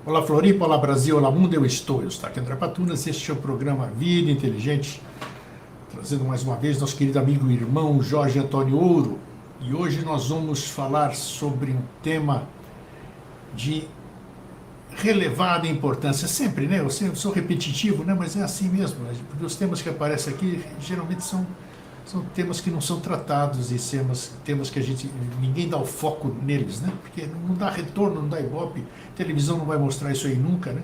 Olá Floripa, olá Brasil, olá mundo, eu estou aqui André Patunas, este é o programa Vida Inteligente, trazendo mais uma vez nosso querido amigo e irmão Jorge Antônio Ouro, e hoje nós vamos falar sobre um tema de relevada importância, sempre, né? Eu sou repetitivo, né? Mas é assim mesmo, né? Porque os temas que aparecem aqui geralmente são temas que não são tratados e temas que ninguém dá o foco neles, né? Porque não dá retorno, não dá ibope, televisão não vai mostrar isso aí nunca, né?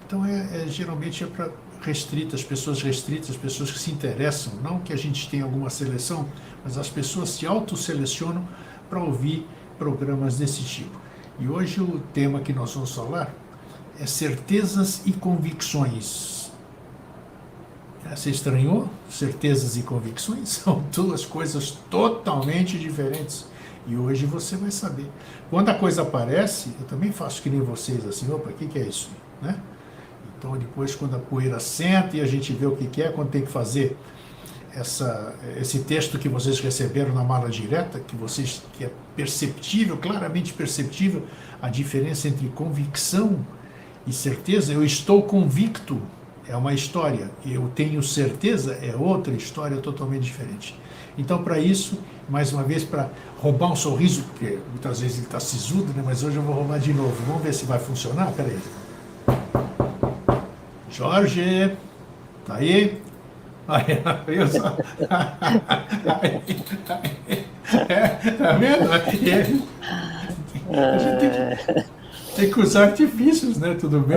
Então geralmente é para restritas, pessoas que se interessam, não que a gente tenha alguma seleção, mas as pessoas se autoselecionam para ouvir programas desse tipo. E hoje o tema que nós vamos falar é certezas e convicções. Você estranhou? Certezas e convicções são duas coisas totalmente diferentes. E hoje você vai saber. Quando a coisa aparece, eu também faço que nem vocês, assim, opa, o que é isso? Né? Então depois, quando a poeira senta e a gente vê o que é, quando tem que fazer esse texto que vocês receberam na mala direta, que é perceptível, claramente perceptível, a diferença entre convicção e certeza. Eu estou convicto, é uma história, eu tenho certeza, é outra história totalmente diferente. Então, para isso, mais uma vez, para roubar um sorriso, porque muitas vezes ele está sisudo, né? Mas hoje eu vou roubar de novo. Vamos ver se vai funcionar? Peraí. Jorge, tá aí? Eu só... Tá vendo? A gente tem que usar artifícios, né? Tudo bem?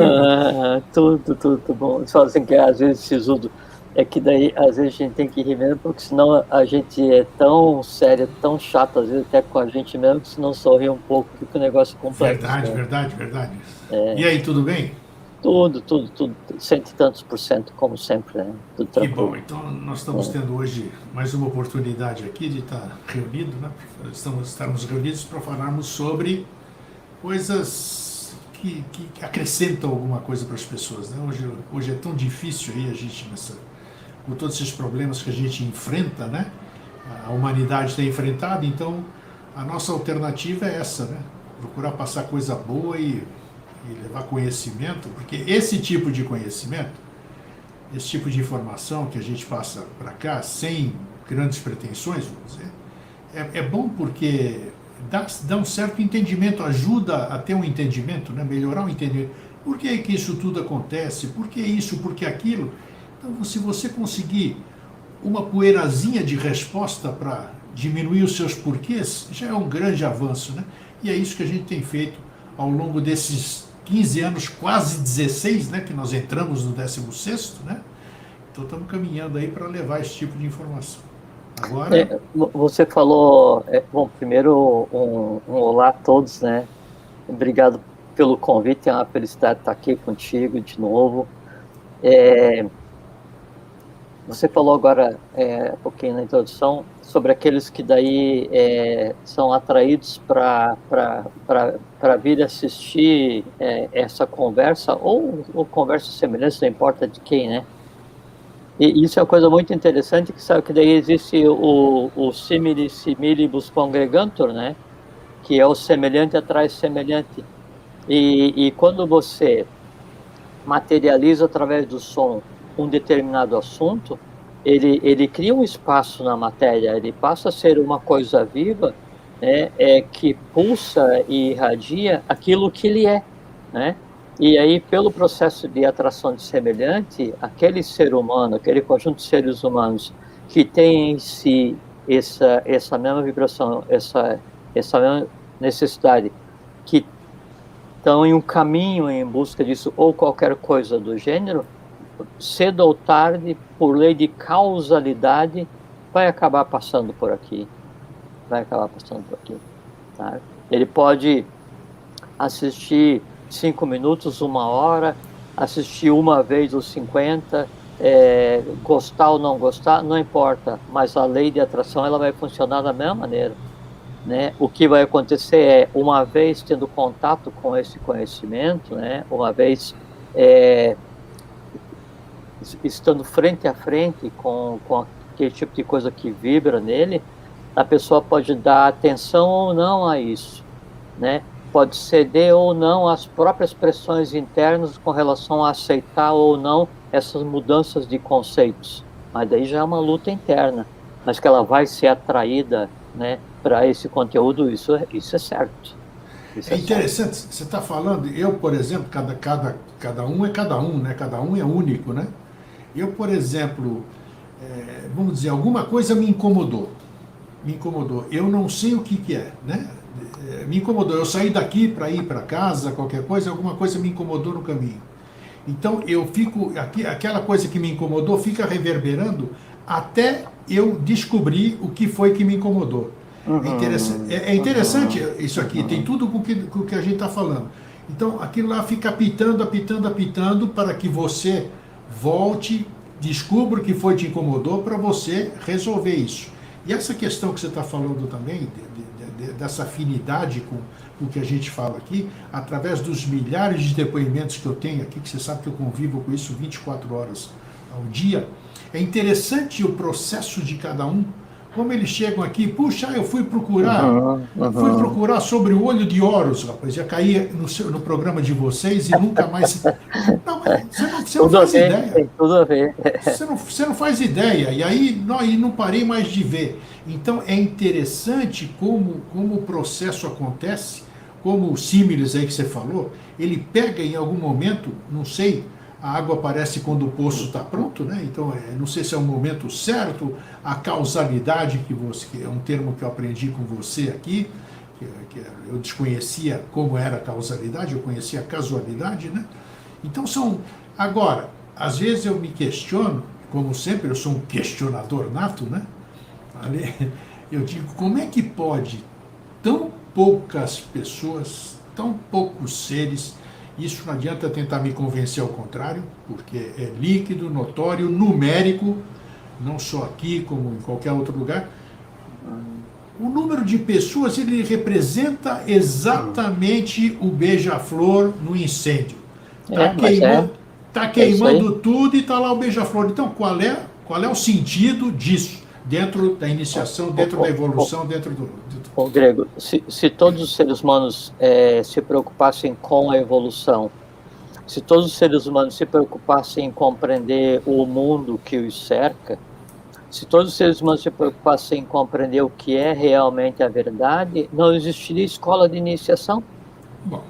Tudo bom. Só assim que às vezes sisudo é que daí às vezes a gente tem que rir mesmo, porque senão a gente é tão sério, tão chato, às vezes até com a gente mesmo, que se não sorrir um pouco, fica o negócio complexo. Verdade. E aí, tudo bem? Tudo, cento e tantos %, como sempre, né? Tudo tranquilo. Que bom, então nós estamos tendo hoje mais uma oportunidade aqui de estar reunido, né? Estarmos reunidos para falarmos sobre coisas que acrescentam alguma coisa para as pessoas, né? Hoje é tão difícil aí a gente, com todos esses problemas que a gente enfrenta, né? A humanidade tem enfrentado, então a nossa alternativa é essa, né? Procurar passar coisa boa e levar conhecimento, porque esse tipo de conhecimento, esse tipo de informação que a gente passa para cá, sem grandes pretensões, vamos dizer, é bom porque dá um certo entendimento, ajuda a ter um entendimento, né? Melhorar o entendimento. Por que isso tudo acontece? Por que isso? Por que aquilo? Então, se você conseguir uma poeirazinha de resposta para diminuir os seus porquês, já é um grande avanço, né? E é isso que a gente tem feito ao longo desses 15 anos, quase 16, né? Que nós entramos no 16º, né? Então estamos caminhando aí para levar esse tipo de informação. Agora... Você falou, bom, primeiro um olá a todos, né? Obrigado pelo convite, é uma felicidade estar aqui contigo de novo. Você falou agora, um pouquinho na introdução, sobre aqueles que daí são atraídos para vir assistir essa conversa, ou conversa semelhante, não importa de quem, né? E isso é uma coisa muito interessante, que sabe que daí existe o simile similibus congregantur, né? Que é o semelhante atrai semelhante. E quando você materializa através do som um determinado assunto, ele cria um espaço na matéria, ele passa a ser uma coisa viva, né? Que pulsa e irradia aquilo que ele é, né? E aí, pelo processo de atração de semelhante, aquele ser humano, aquele conjunto de seres humanos que tem em si essa mesma vibração, essa mesma necessidade, que estão em um caminho em busca disso, ou qualquer coisa do gênero, cedo ou tarde, por lei de causalidade, vai acabar passando por aqui. Tá? Ele pode assistir 5 minutos, 1 hora, assistir uma vez os 50, gostar ou não gostar, não importa, mas a lei de atração ela vai funcionar da mesma maneira, né? O que vai acontecer é, uma vez tendo contato com esse conhecimento, né? Uma vez estando frente a frente com aquele tipo de coisa que vibra nele, a pessoa pode dar atenção ou não a isso, né? pode ceder ou não às próprias pressões internas com relação a aceitar ou não essas mudanças de conceitos. Mas daí já é uma luta interna. Mas que ela vai ser atraída, né, para esse conteúdo, isso é certo. Isso É interessante, você está falando, eu, por exemplo, cada um é cada um, né? Cada um é único, né? Eu, por exemplo, vamos dizer, alguma coisa me incomodou. Eu não sei o que é, né? Me incomodou. Eu saí daqui para ir para casa, qualquer coisa, alguma coisa me incomodou no caminho. Então eu fico, aquela coisa que me incomodou fica reverberando até eu descobrir o que foi que me incomodou. É interessante isso aqui, tem tudo com o que a gente está falando. Então aquilo lá fica apitando para que você volte, descubra o que foi que te incomodou para você resolver isso. E essa questão que você está falando também, dessa afinidade com o que a gente fala aqui, através dos milhares de depoimentos que eu tenho aqui, que você sabe que eu convivo com isso 24 horas ao dia, é interessante o processo de cada um, como eles chegam aqui, puxa, eu fui procurar sobre o olho de Horus, rapaz, ia cair no programa de vocês e nunca mais... Não, mas você não faz ideia. Tem tudo a ver. Você não faz ideia, e aí não parei mais de ver. Então é interessante como o processo acontece, como o símiles aí que você falou, ele pega em algum momento, não sei, a água aparece quando o poço está pronto, né? Então, não sei se é o momento certo, a causalidade, que é um termo que eu aprendi com você aqui, que eu desconhecia como era a causalidade, eu conhecia a casualidade, né? Então, agora, às vezes eu me questiono, como sempre, eu sou um questionador nato, né? Eu digo, como é que pode tão poucas pessoas, tão poucos seres... Isso não adianta tentar me convencer ao contrário, porque é líquido, notório, numérico, não só aqui como em qualquer outro lugar. O número de pessoas, ele representa exatamente o beija-flor no incêndio. Está queimando tudo e está lá o beija-flor. Então, qual é o sentido disso? Dentro da iniciação, dentro da evolução, dentro do... Grego, se todos os seres humanos se preocupassem com a evolução, se todos os seres humanos se preocupassem em compreender o mundo que os cerca, se todos os seres humanos se preocupassem em compreender o que é realmente a verdade, não existiria escola de iniciação. Bom,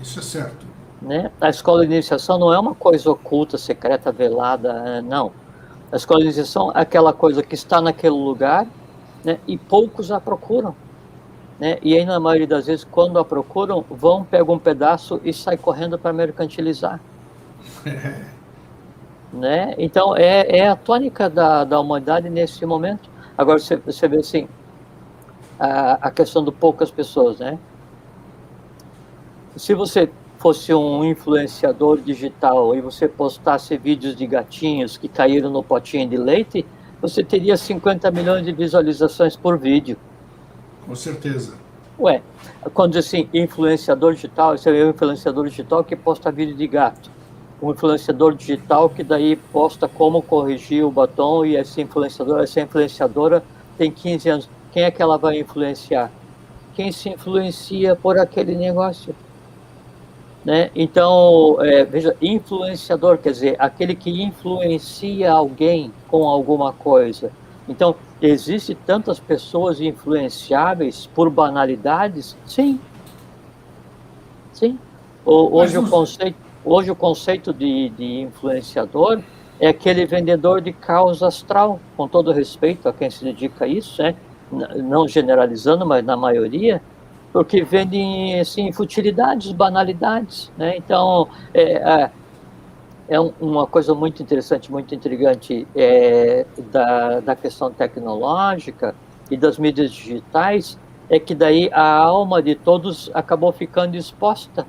isso é certo. Né? A escola de iniciação não é uma coisa oculta, secreta, velada, não. A escola de iniciação é aquela coisa que está naquele lugar, né, e poucos a procuram. Né? E aí, na maioria das vezes, quando a procuram, pegam um pedaço e saem correndo para mercantilizar. Né? Então, é a tônica da humanidade nesse momento. Agora, você vê assim, a questão de poucas pessoas. Né? Se você fosse um influenciador digital e você postasse vídeos de gatinhos que caíram no potinho de leite, você teria 50 milhões de visualizações por vídeo. Com certeza. Ué, quando diz assim, influenciador digital, esse é um influenciador digital que posta vídeo de gato. Um influenciador digital que daí posta como corrigir o batom, e essa influenciadora tem 15 anos. Quem é que ela vai influenciar? Quem se influencia por aquele negócio. Né? Então, veja, influenciador, quer dizer, aquele que influencia alguém com alguma coisa. Então, existem tantas pessoas influenciáveis por banalidades? Sim. Sim. Hoje o conceito de influenciador é aquele vendedor de caos astral, com todo respeito a quem se dedica a isso, né? Não generalizando, mas na maioria, porque vendem assim, futilidades, banalidades. Né? Então, é uma coisa muito interessante, muito intrigante da questão tecnológica e das mídias digitais, é que daí a alma de todos acabou ficando exposta.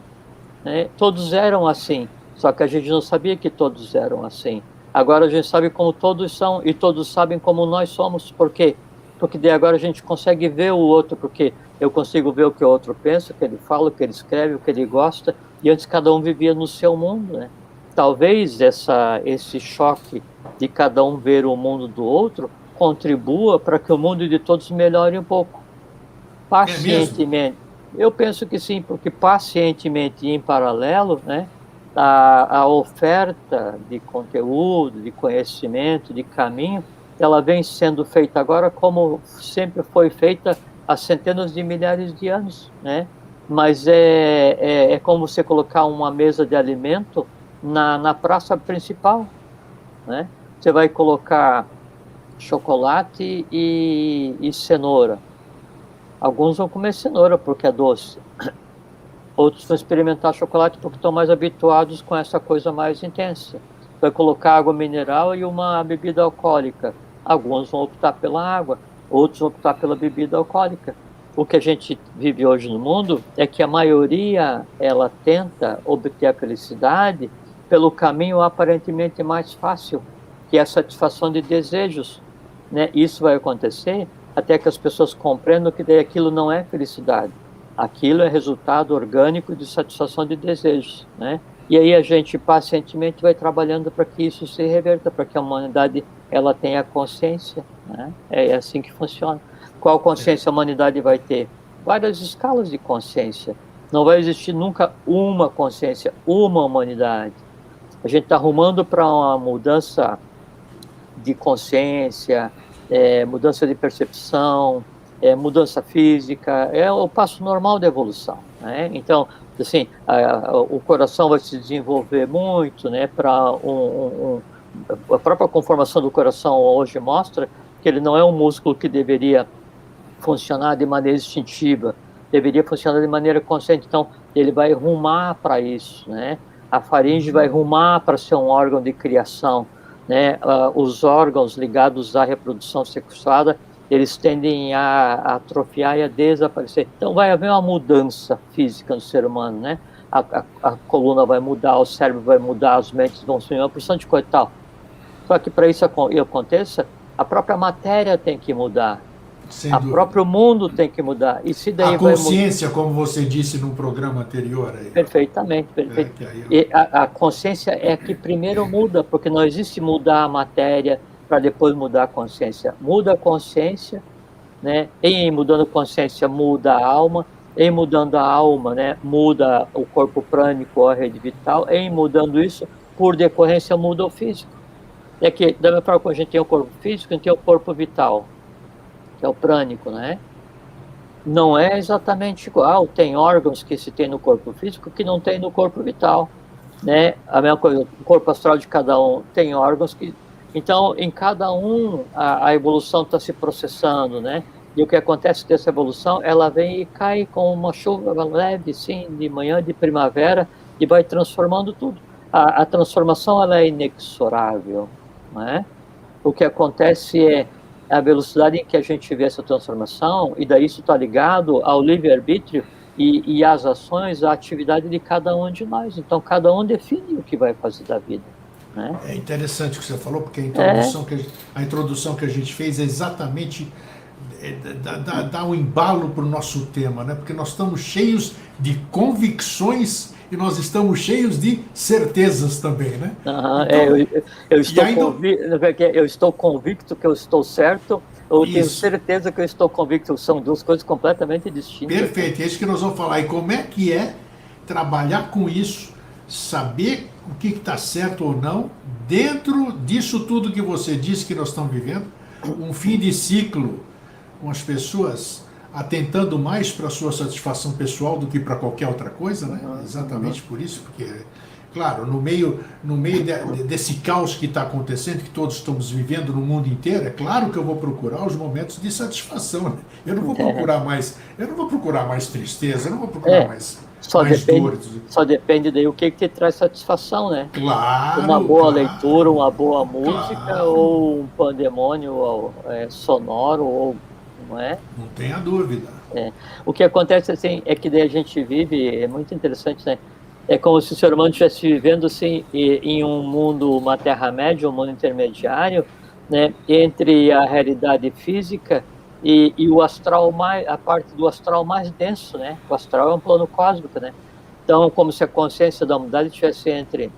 Né? Todos eram assim, só que a gente não sabia que todos eram assim. Agora a gente sabe como todos são e todos sabem como nós somos. Por quê? Porque daí agora a gente consegue ver o outro, porque eu consigo ver o que o outro pensa, o que ele fala, o que ele escreve, o que ele gosta, e antes cada um vivia no seu mundo, né? Talvez esse choque de cada um ver o mundo do outro contribua para que o mundo de todos melhore um pouco. Pacientemente. Eu penso que sim, porque pacientemente em paralelo, né, a oferta de conteúdo, de conhecimento, de caminho, ela vem sendo feita agora como sempre foi feita há centenas de milhares de anos, né? Mas é como você colocar uma mesa de alimento na praça principal, né? Você vai colocar chocolate e cenoura. Alguns vão comer cenoura porque é doce. Outros vão experimentar chocolate porque estão mais habituados com essa coisa mais intensa. Vai colocar água mineral e uma bebida alcoólica. Alguns vão optar pela água, outros vão optar pela bebida alcoólica. O que a gente vive hoje no mundo é que a maioria, ela tenta obter a felicidade pelo caminho aparentemente mais fácil, que é a satisfação de desejos, né? Isso vai acontecer até que as pessoas compreendam que daí aquilo não é felicidade. Aquilo é resultado orgânico de satisfação de desejos, né? E aí a gente pacientemente vai trabalhando para que isso se reverta, para que a humanidade ela tenha consciência, né? É assim que funciona. Qual consciência a humanidade vai ter? Várias escalas de consciência. Não vai existir nunca uma consciência, uma humanidade. A gente está arrumando para uma mudança de consciência, mudança de percepção, mudança física, é o passo normal da evolução, né? Então, assim, o coração vai se desenvolver muito, né? A própria conformação do coração hoje mostra que ele não é um músculo que deveria funcionar de maneira instintiva, deveria funcionar de maneira consciente. Então, ele vai rumar para isso, né? A faringe vai rumar para ser um órgão de criação, né? Os órgãos ligados à reprodução sexuada, eles tendem a atrofiar e a desaparecer. Então vai haver uma mudança física no ser humano, né? A coluna vai mudar, o cérebro vai mudar, as mentes vão sumir, uma porção de coisa e tal. Só que para isso aconteça, a própria matéria tem que mudar. O próprio mundo tem que mudar. E se daí a consciência, como você disse no programa anterior. Aí. Perfeitamente, perfeito. E a consciência é que primeiro muda, porque não existe mudar a matéria para depois mudar a consciência. Muda a consciência, né? Em mudando a consciência muda a alma, em mudando a alma, né, muda o corpo prânico, a rede vital, em mudando isso, por decorrência muda o físico. É que da mesma forma que a gente tem o corpo físico, a gente tem o corpo vital, que é o prânico, né? Não é exatamente igual. Tem órgãos que se tem no corpo físico que não tem no corpo vital, né? A mesma coisa, o corpo astral de cada um tem órgãos que... Então, em cada um, a evolução está se processando, né? E o que acontece dessa evolução, ela vem e cai com uma chuva leve, sim, de manhã, de primavera, e vai transformando tudo. A transformação, ela é inexorável, né? O que acontece é a velocidade em que a gente vê essa transformação, e daí isso está ligado ao livre-arbítrio e às ações, à atividade de cada um de nós. Então, cada um define o que vai fazer da vida, né? É interessante o que você falou, porque a introdução que a gente fez é exatamente dá um embalo para o nosso tema, né? Porque nós estamos cheios de convicções e nós estamos cheios de certezas também, né? Eu estou convicto que eu estou certo, ou tenho certeza que eu estou convicto, são duas coisas completamente distintas. Perfeito, é isso que nós vamos falar. E como é que é trabalhar com isso, saber o que está certo ou não, dentro disso tudo que você disse que nós estamos vivendo, um fim de ciclo, com as pessoas atentando mais para a sua satisfação pessoal do que para qualquer outra coisa, né? Exatamente por isso, porque, claro, no meio desse caos que está acontecendo, que todos estamos vivendo no mundo inteiro, é claro que eu vou procurar os momentos de satisfação, né? Eu não vou procurar mais tristeza, eu não vou procurar mais dor. Só depende daí o que te traz satisfação, né? Claro. Uma boa leitura, uma boa música, ou um pandemônio sonoro, ou não é? Não tenha dúvida. O que acontece assim é que daí a gente vive, é muito interessante, né? É como se o ser humano estivesse vivendo assim em um mundo, uma terra-média, um mundo intermediário, né? Entre a realidade física e o astral a parte do astral mais denso, né? O astral é um plano cósmico, né? Então, como se a consciência da humanidade estivesse entre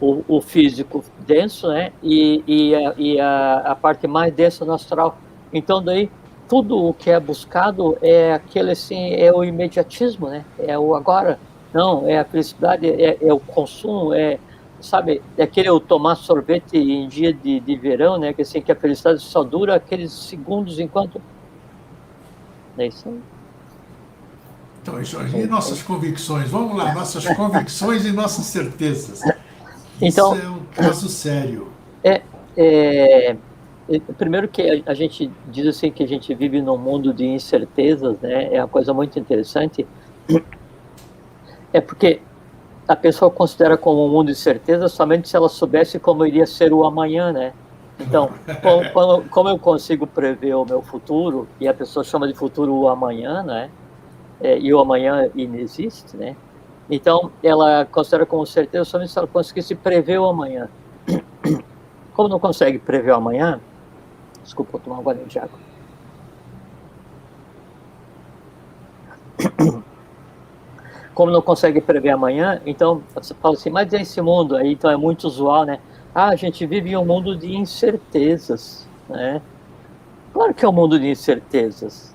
o físico denso, né? E a parte mais densa no astral. Então, daí tudo o que é buscado é aquele assim, é o imediatismo, né? É o agora. Não, é a felicidade, é o consumo, sabe, é aquele eu tomar sorvete em dia de verão, né? Que assim, que a felicidade só dura aqueles segundos enquanto. É isso aí. Então, Jorge, e nossas convicções? Vamos lá, nossas convicções e nossas certezas. Isso Então, é um caso sério. Primeiro que a gente diz assim que a gente vive num mundo de incertezas, né? É uma coisa muito interessante. É porque a pessoa considera como um mundo de certeza somente se ela soubesse como iria ser o amanhã, né? Então, como eu consigo prever o meu futuro, e a pessoa chama de futuro o amanhã, né? E o amanhã inexiste, né? Então, ela considera como certeza somente se ela conseguisse prever o amanhã. Como não consegue prever o amanhã, desculpa, vou tomar um golinho de água. Como não consegue prever amanhã, então você fala assim, mas esse mundo aí, então é muito usual, né? Ah, a gente vive em um mundo de incertezas, né? Claro que é um mundo de incertezas,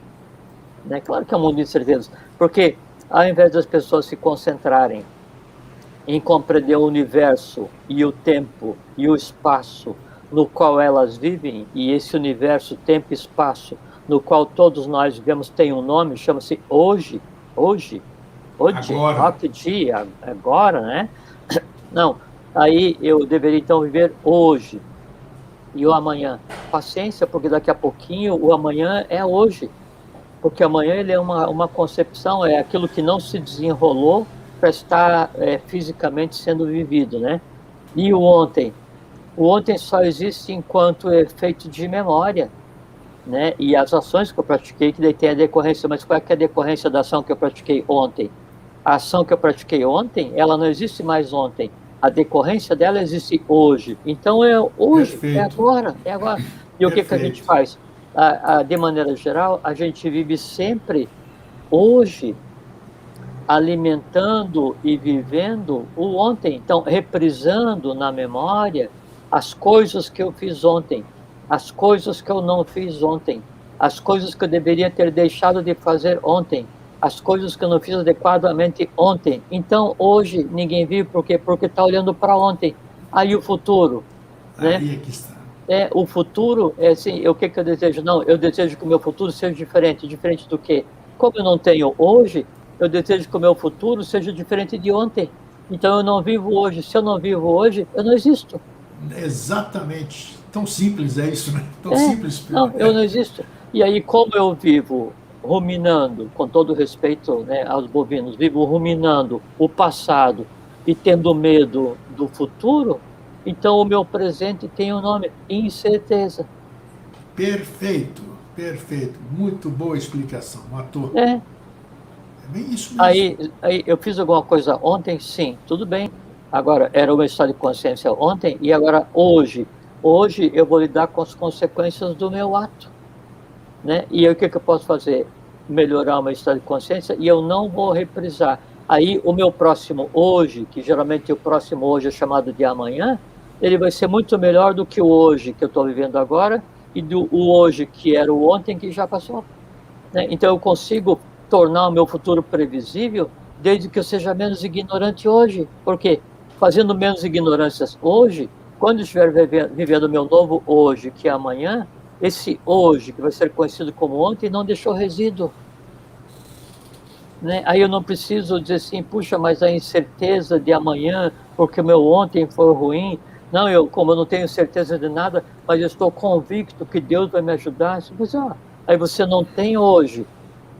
né? Claro que é um mundo de incertezas, porque ao invés das pessoas se concentrarem em compreender o universo e o tempo e o espaço no qual elas vivem, e esse universo, tempo e espaço no qual todos nós vivemos tem um nome, chama-se hoje, Agora. outro dia, agora, né? Não, aí eu deveria então viver hoje e o amanhã. Paciência, porque daqui a pouquinho o amanhã é hoje, porque amanhã ele é uma concepção, é aquilo que não se desenrolou para estar fisicamente sendo vivido, né? E o ontem só existe enquanto efeito de memória, né? E as ações que eu pratiquei, que daí tem a decorrência, mas qual é que é a decorrência da ação que eu pratiquei ontem? A ação que eu pratiquei ontem, ela não existe mais ontem. A decorrência dela existe hoje. Então é hoje, Perfeito. é agora. E o que a gente faz? De maneira geral, a gente vive sempre hoje, alimentando e vivendo o ontem. Então, reprisando na memória as coisas que eu fiz ontem, as coisas que eu não fiz ontem, as coisas que eu deveria ter deixado de fazer ontem, as coisas que eu não fiz adequadamente ontem. Então, hoje, ninguém vive por quê? Porque está olhando para ontem. Aí o futuro, né? Aí é que está. O futuro, assim, o que eu desejo? Não, eu desejo que o meu futuro seja diferente. Diferente do quê? Como eu não tenho hoje, eu desejo que o meu futuro seja diferente de ontem. Então eu não vivo hoje. Se eu não vivo hoje, eu não existo. Exatamente. Tão simples é isso, né? Tão simples. Não, eu não existo. E aí, como eu vivo ruminando, com todo respeito, né, aos bovinos, vivo ruminando o passado e tendo medo do futuro, então o meu presente tem o nome incerteza. Perfeito, perfeito. Muito boa explicação, Matou. É bem isso mesmo. Aí eu fiz alguma coisa ontem? Sim, tudo bem. Agora, era uma estado de consciência ontem e agora hoje. Hoje eu vou lidar com as consequências do meu ato, né? E aí o que eu posso fazer? Melhorar o meu estado de consciência e eu não vou reprisar. Aí o meu próximo hoje, que geralmente o próximo hoje é chamado de amanhã, ele vai ser muito melhor do que o hoje que eu estou vivendo agora e do o hoje que era o ontem que já passou, né? Então eu consigo tornar o meu futuro previsível desde que eu seja menos ignorante hoje. Por quê? Fazendo menos ignorâncias hoje, quando eu estiver vivendo o meu novo hoje, que é amanhã, esse hoje, que vai ser conhecido como ontem, não deixou resíduo, né? Aí eu não preciso dizer assim, puxa, mas a incerteza de amanhã, porque o meu ontem foi ruim. Não, como eu não tenho certeza de nada, mas eu estou convicto que Deus vai me ajudar. Mas, aí você não tem hoje,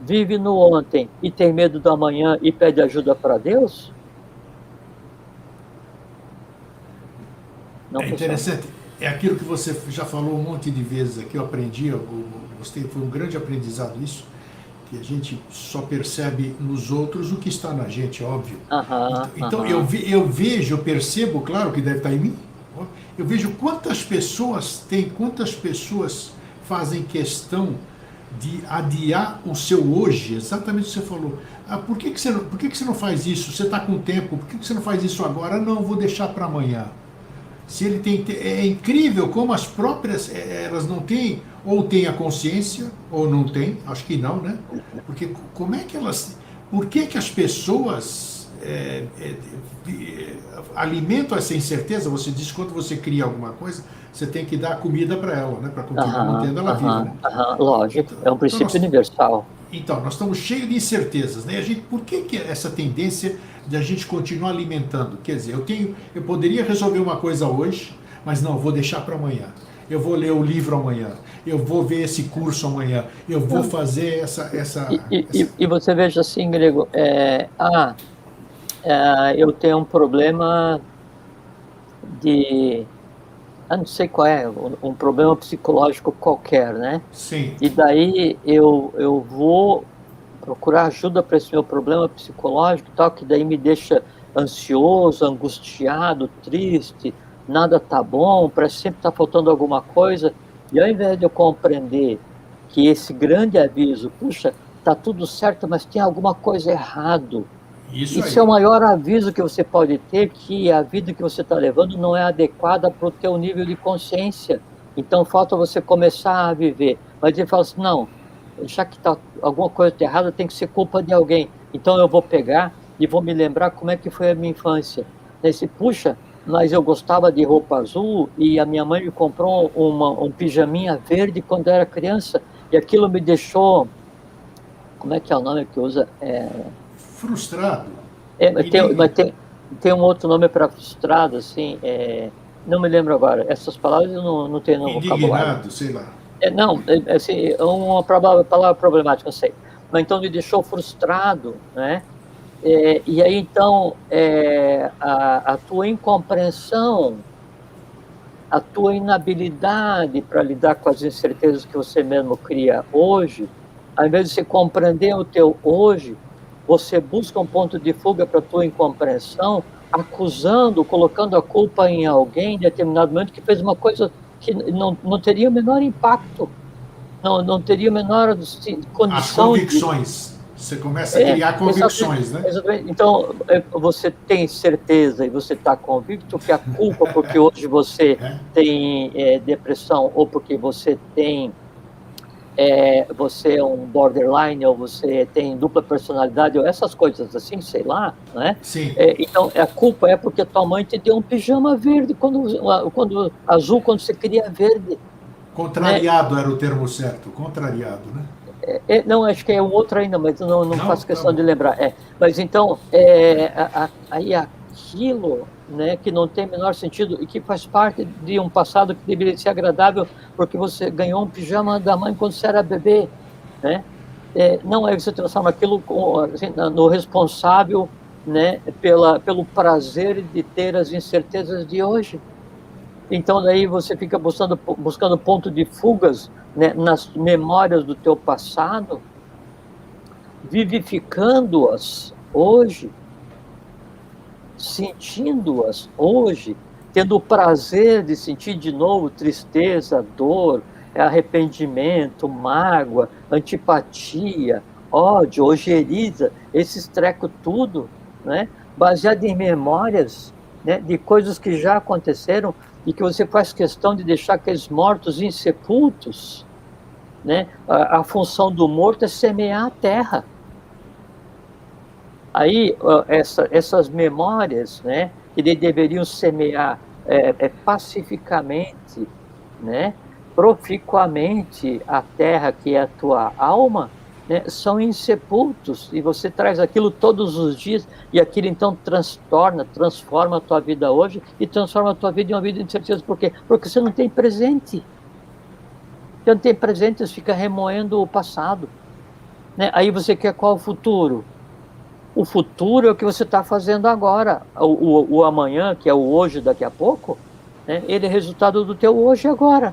vive no ontem e tem medo do amanhã e pede ajuda para Deus? Não interessante. É aquilo que você já falou um monte de vezes aqui, eu aprendi, eu gostei, foi um grande aprendizado isso, que a gente só percebe nos outros o que está na gente, óbvio. Então eu percebo, claro que deve estar em mim, eu vejo quantas pessoas fazem questão de adiar o seu hoje, exatamente o que você falou. Por que você não faz isso? Você está com tempo, por que você não faz isso agora? Não, vou deixar para amanhã. Se ele tem, é incrível como as próprias, elas não têm, ou têm a consciência, ou não têm, acho que não, né? Porque como é que elas, por que que as pessoas alimentam essa incerteza? Você diz que quando você cria alguma coisa, você tem que dar comida para ela, né? Para continuar mantendo ela viva, né? Lógico, é um princípio universal. Então, nós estamos cheios de incertezas, né? Por que essa tendência de a gente continuar alimentando? Quer dizer, eu poderia resolver uma coisa hoje, mas não, vou deixar para amanhã. Eu vou ler o livro amanhã, eu vou ver esse curso amanhã, eu vou fazer E você veja assim, Grego, eu tenho um problema de... não sei qual é, um problema psicológico qualquer, né? Sim. E daí eu vou procurar ajuda para esse meu problema psicológico, tal, que daí me deixa ansioso, angustiado, triste, nada tá bom, parece que sempre tá faltando alguma coisa. E ao invés de eu compreender que esse grande aviso, puxa, tá tudo certo, mas tem alguma coisa errado. Isso é o maior aviso que você pode ter, que a vida que você está levando não é adequada para o teu nível de consciência. Então falta você começar a viver. Mas ele fala assim, não, já que tá alguma coisa errada, tem que ser culpa de alguém. Então eu vou pegar e vou me lembrar como é que foi a minha infância. Puxa, mas eu gostava de roupa azul e a minha mãe me comprou um pijaminha verde quando eu era criança, e aquilo me deixou... Como é que é o nome que usa? Frustrado. Mas tem um outro nome para frustrado, assim, não me lembro agora. Essas palavras eu não tenho no vocabulário. Indignado, sei lá. Assim, uma palavra problemática, não sei. Mas então me deixou frustrado, né? E aí, então, a tua incompreensão, a tua inabilidade para lidar com as incertezas que você mesmo cria hoje, ao invés de você compreender o teu hoje, você busca um ponto de fuga para a tua incompreensão, acusando, colocando a culpa em alguém em determinado momento que fez uma coisa que não teria o menor impacto, não teria a menor condição. As convicções. Você começa a criar convicções, né? Exatamente. Então, você tem certeza e você está convicto que a culpa porque hoje você tem depressão, ou porque você tem... você é um borderline, ou você tem dupla personalidade, ou essas coisas assim, sei lá, né? Sim. Então, a culpa é porque tua mãe te deu um pijama verde, azul, quando você queria verde. Contrariado, né? Era o termo certo, contrariado, né? Não, acho que é o outro ainda, mas não faço questão de lembrar. Mas então, aí aquilo, né, que não tem o menor sentido e que faz parte de um passado que deveria ser agradável, porque você ganhou um pijama da mãe quando você era bebê, né? Não é que você transforma aquilo assim, no responsável, né, pelo prazer de ter as incertezas de hoje. Então daí você fica buscando ponto de fugas, né, nas memórias do teu passado, vivificando-as hoje, sentindo-as hoje, tendo o prazer de sentir de novo tristeza, dor, arrependimento, mágoa, antipatia, ódio, ojeriza, esses treco tudo, né, baseado em memórias, né, de coisas que já aconteceram e que você faz questão de deixar aqueles mortos insepultos, né? A função do morto é semear a terra. Aí, essas memórias, né, que deveriam semear pacificamente, né, proficuamente a terra que é a tua alma, né, são insepultos, e você traz aquilo todos os dias, e aquilo então transforma a tua vida hoje, e transforma a tua vida em uma vida de incerteza. Por quê? Porque você não tem presente. Você não tem presente, você fica remoendo o passado, né? Aí você quer qual o futuro? O futuro é o que você está fazendo agora. O amanhã, que é o hoje daqui a pouco, né, ele é resultado do teu hoje agora.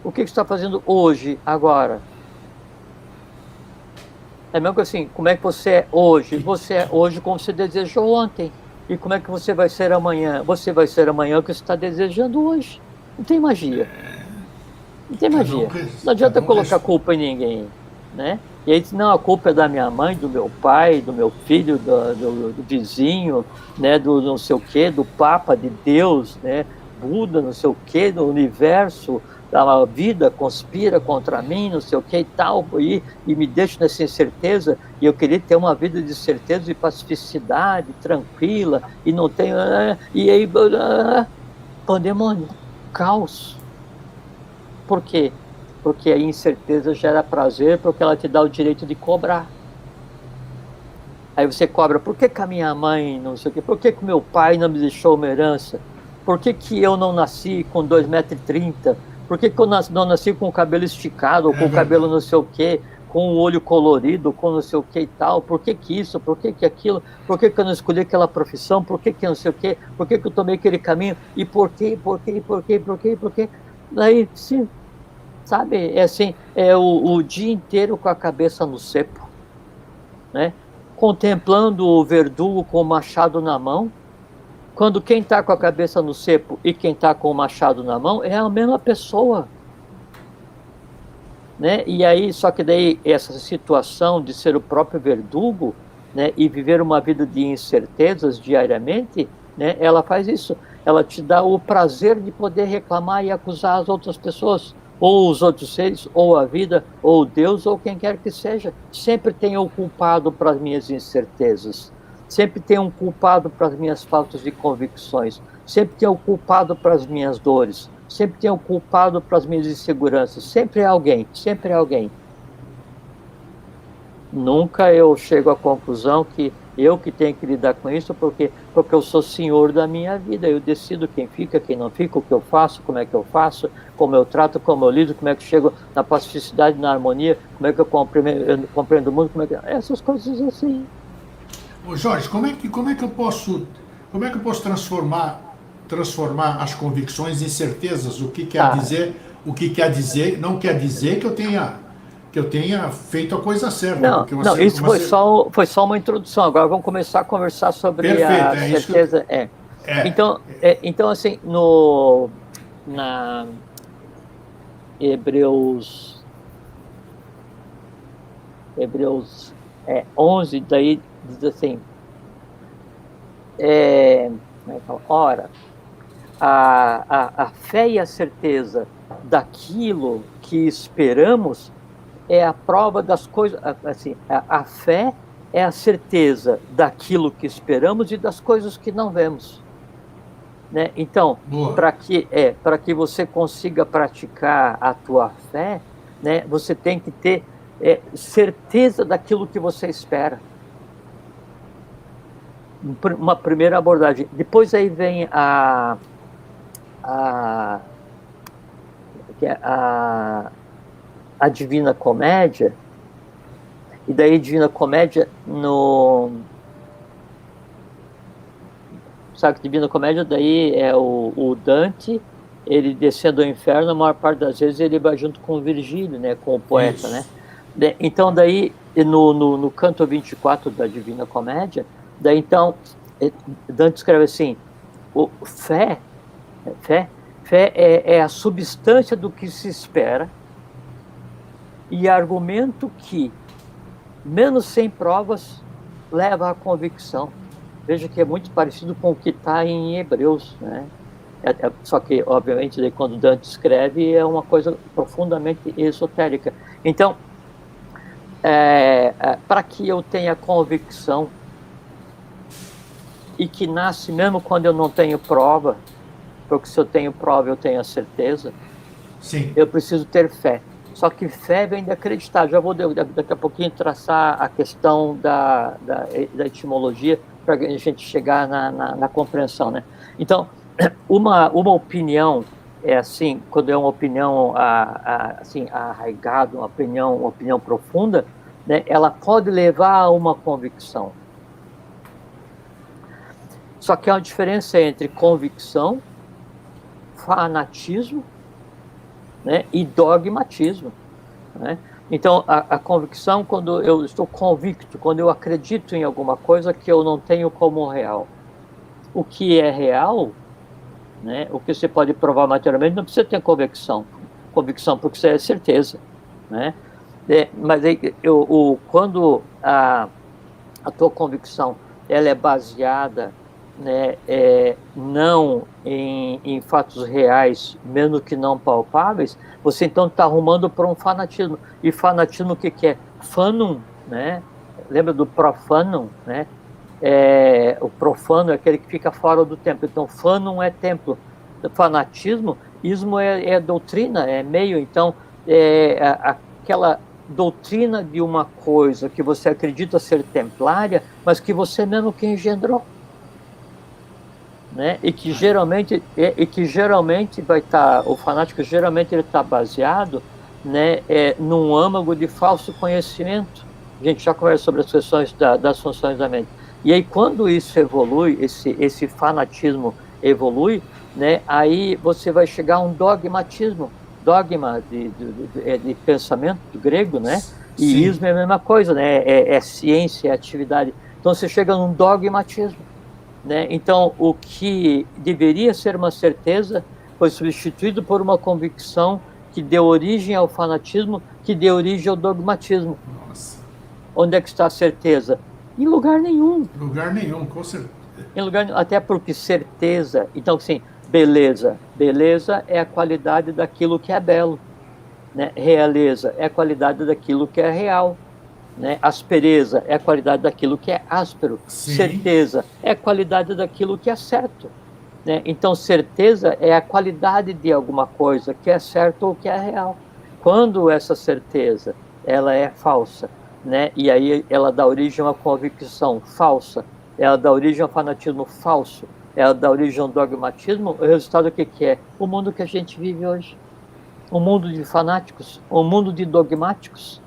O que você está fazendo hoje, agora? É mesmo que assim, como é que você é hoje? Você é hoje como você desejou ontem. E como é que você vai ser amanhã? Você vai ser amanhã o que você está desejando hoje. Não tem magia. Não tem magia. Não adianta colocar culpa em ninguém, né? E aí diz, não, a culpa é da minha mãe, do meu pai, do meu filho, do vizinho, né? Do não sei o quê, do Papa, de Deus, né? Buda, não sei o que, no universo, a vida conspira contra mim, não sei o que e tal, e me deixo nessa incerteza, e eu queria ter uma vida de certeza e pacificidade, tranquila, e não tenho... E aí, pandemônio, caos. Por quê? Porque a incerteza gera prazer, porque ela te dá o direito de cobrar. Aí você cobra, por que a minha mãe não sei o quê? Por que o meu pai não me deixou uma herança? Por que eu não nasci com 2,30 m? Por que eu não nasci com o cabelo esticado, ou com o cabelo não sei o quê, com o olho colorido, com não sei o que e tal? Por que isso? Por que aquilo? Por que eu não escolhi aquela profissão? Por que não sei o quê? Por que eu tomei aquele caminho? E por quê? Daí, sim, sabe, é assim, é o dia inteiro com a cabeça no cepo, né? Contemplando o verdugo com o machado na mão, quando quem está com a cabeça no cepo e quem está com o machado na mão é a mesma pessoa, né? E aí, só que daí essa situação de ser o próprio verdugo, né, e viver uma vida de incertezas diariamente, né, ela faz isso, ela te dá o prazer de poder reclamar e acusar as outras pessoas, ou os outros seres, ou a vida, ou Deus, ou quem quer que seja. Sempre tem um culpado para as minhas incertezas, sempre tem um culpado para as minhas faltas de convicções, sempre tem um culpado para as minhas dores, sempre tem um culpado para as minhas inseguranças, sempre é alguém, sempre é alguém. Nunca eu chego à conclusão que eu que tenho que lidar com isso, porque eu sou senhor da minha vida, eu decido quem fica, quem não fica, o que eu faço, como é que eu faço, como eu trato, como eu lido, como é que eu chego na pacificidade, na harmonia, como é que eu compreendo o mundo, essas coisas assim. Ô Jorge, como é que eu posso transformar as convicções em certezas? O que quer dizer, não quer dizer que eu tenha feito a coisa certa. Não, isso foi só uma introdução. Agora vamos começar a conversar sobre a certeza. Então, assim, na Hebreus 11, daí diz assim, ora, a fé e a certeza daquilo que esperamos é a prova das coisas, assim, a fé é a certeza daquilo que esperamos e das coisas que não vemos, né? Então, para que você consiga praticar a tua fé, né, você tem que ter certeza daquilo que você espera. Uma primeira abordagem. Depois aí vem a Divina Comédia, e daí Divina Comédia sabe que Divina Comédia daí é o Dante, ele descendo ao inferno, a maior parte das vezes ele vai junto com o Virgílio, né, com o poeta, né? Então daí no canto 24 da Divina Comédia, daí então Dante escreve assim, fé é a substância do que se espera e argumento que, menos sem provas, leva à convicção. Veja que é muito parecido com o que está em Hebreus, né? Só que, obviamente, daí, quando Dante escreve, é uma coisa profundamente esotérica. Então, para que eu tenha convicção, e que nasce mesmo quando eu não tenho prova, porque se eu tenho prova eu tenho a certeza, sim, eu preciso ter fé. Só que fé vem de acreditar. Já vou daqui a pouquinho traçar a questão da etimologia para a gente chegar na compreensão, né? Então, uma opinião é assim, quando é uma opinião assim, arraigada, uma opinião profunda, né, ela pode levar a uma convicção. Só que há uma diferença entre convicção, fanatismo, né, e dogmatismo, né? Então, a convicção, quando eu estou convicto, quando eu acredito em alguma coisa que eu não tenho como real. O que é real, né, o que você pode provar materialmente, não precisa ter convicção, porque isso é certeza, né? Mas aí, quando a tua convicção ela é baseada né, não em fatos reais, mesmo que não palpáveis, você então está arrumando para um fanatismo. E fanatismo o que é? Fanum, né? Lembra do profanum, né? O profano é aquele que fica fora do templo. Então, fanum é templo. Fanatismo, ismo é doutrina, é meio. Então, aquela doutrina de uma coisa que você acredita ser templária, mas que você mesmo que engendrou, né? E que geralmente vai estar, o fanático geralmente ele está baseado, né, num âmago de falso conhecimento. A gente já conversa sobre as questões das funções da mente. E aí quando isso evolui, esse fanatismo evolui, né, aí você vai chegar a um dogmatismo. Dogma de pensamento do grego, né? E Sim. ismo é a mesma coisa, né? É ciência, é atividade. Então você chega num dogmatismo, né? Então o que deveria ser uma certeza foi substituído por uma convicção que deu origem ao fanatismo, que deu origem ao dogmatismo. Nossa. Onde é que está a certeza? Em lugar nenhum. Lugar nenhum, com certeza. Em lugar, até porque certeza. Então, assim, beleza. Beleza é a qualidade daquilo que é belo, né? Realeza é a qualidade daquilo que é real, né? Aspereza é a qualidade daquilo que é áspero. Sim. Certeza é a qualidade daquilo que é certo, né? Então, certeza é a qualidade de alguma coisa que é certo ou que é real. Quando essa certeza ela é falsa, né? E aí ela dá origem a uma convicção falsa, ela dá origem ao fanatismo falso, ela dá origem ao dogmatismo, o resultado o que é? O mundo que a gente vive hoje. Um mundo de fanáticos, um mundo de dogmáticos,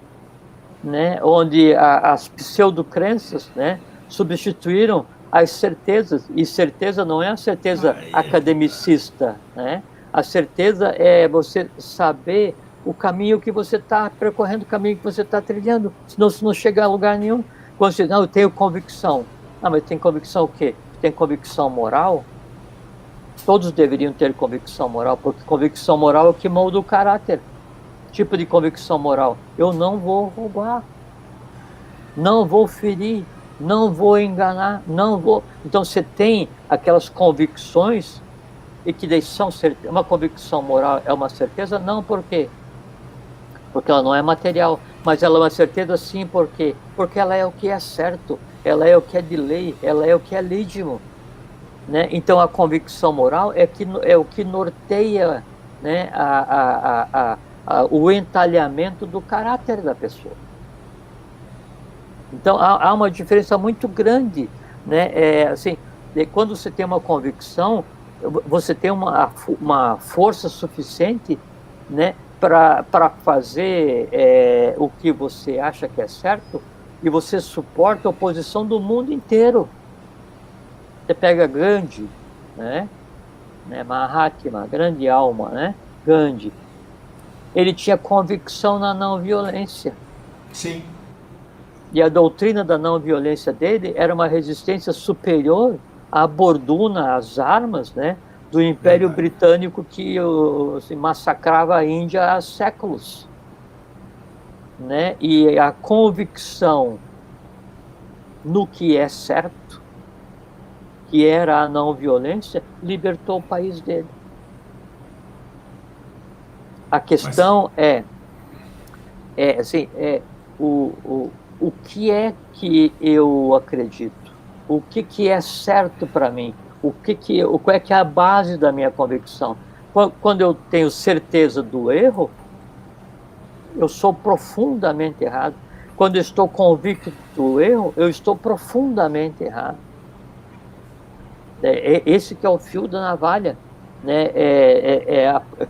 né? Onde as pseudocrenças, né, substituíram as certezas. E certeza não é a certeza academicista, né? A certeza é você saber o caminho que você está percorrendo, o caminho que você está trilhando, senão você não chega a lugar nenhum. Quando você diz, não, eu tenho convicção. Ah, mas tem convicção o quê? Tem convicção moral? Todos deveriam ter convicção moral, porque convicção moral é o que molda o caráter. Tipo de convicção moral: eu não vou roubar, não vou ferir, não vou enganar, não vou... Então você tem aquelas convicções e que daí são certeza. Uma convicção moral é uma certeza? Não, por quê? Porque ela não é material, mas ela é uma certeza sim, por quê? Porque ela é o que é certo, ela é o que é de lei, ela é o que é legítimo, né? Então a convicção moral é o que norteia, né, o entalhamento do caráter da pessoa. Então há uma diferença muito grande, né? Assim, quando você tem uma convicção, você tem uma força suficiente, né, para fazer o que você acha que é certo, e você suporta a oposição do mundo inteiro. Você pega Gandhi, né? Mahatma, grande alma, né? Gandhi. Ele tinha convicção na não violência. Sim. E a doutrina da não violência dele era uma resistência superior à borduna, às armas, né, do Império Britânico que assim, massacrava a Índia há séculos, né? E a convicção no que é certo, que era a não violência, libertou o país dele. A questão o que é que eu acredito? O que é certo para mim? Qual é que é a base da minha convicção? Quando eu tenho certeza do erro, eu sou profundamente errado. Quando eu estou convicto do erro, eu estou profundamente errado. Esse que é o fio da navalha, né?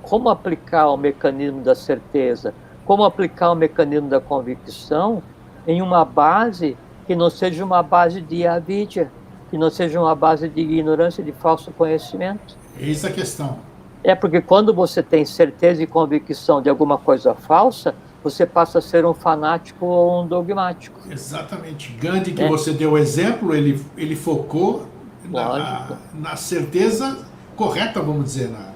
Como aplicar o mecanismo da certeza, como aplicar o mecanismo da convicção em uma base que não seja uma base de avidya, que não seja uma base de ignorância, de falso conhecimento. Eis a questão. Porque quando você tem certeza e convicção de alguma coisa falsa, você passa a ser um fanático ou um dogmático. Exatamente. Gandhi, que você deu o exemplo, ele focou na certeza correta, vamos dizer, na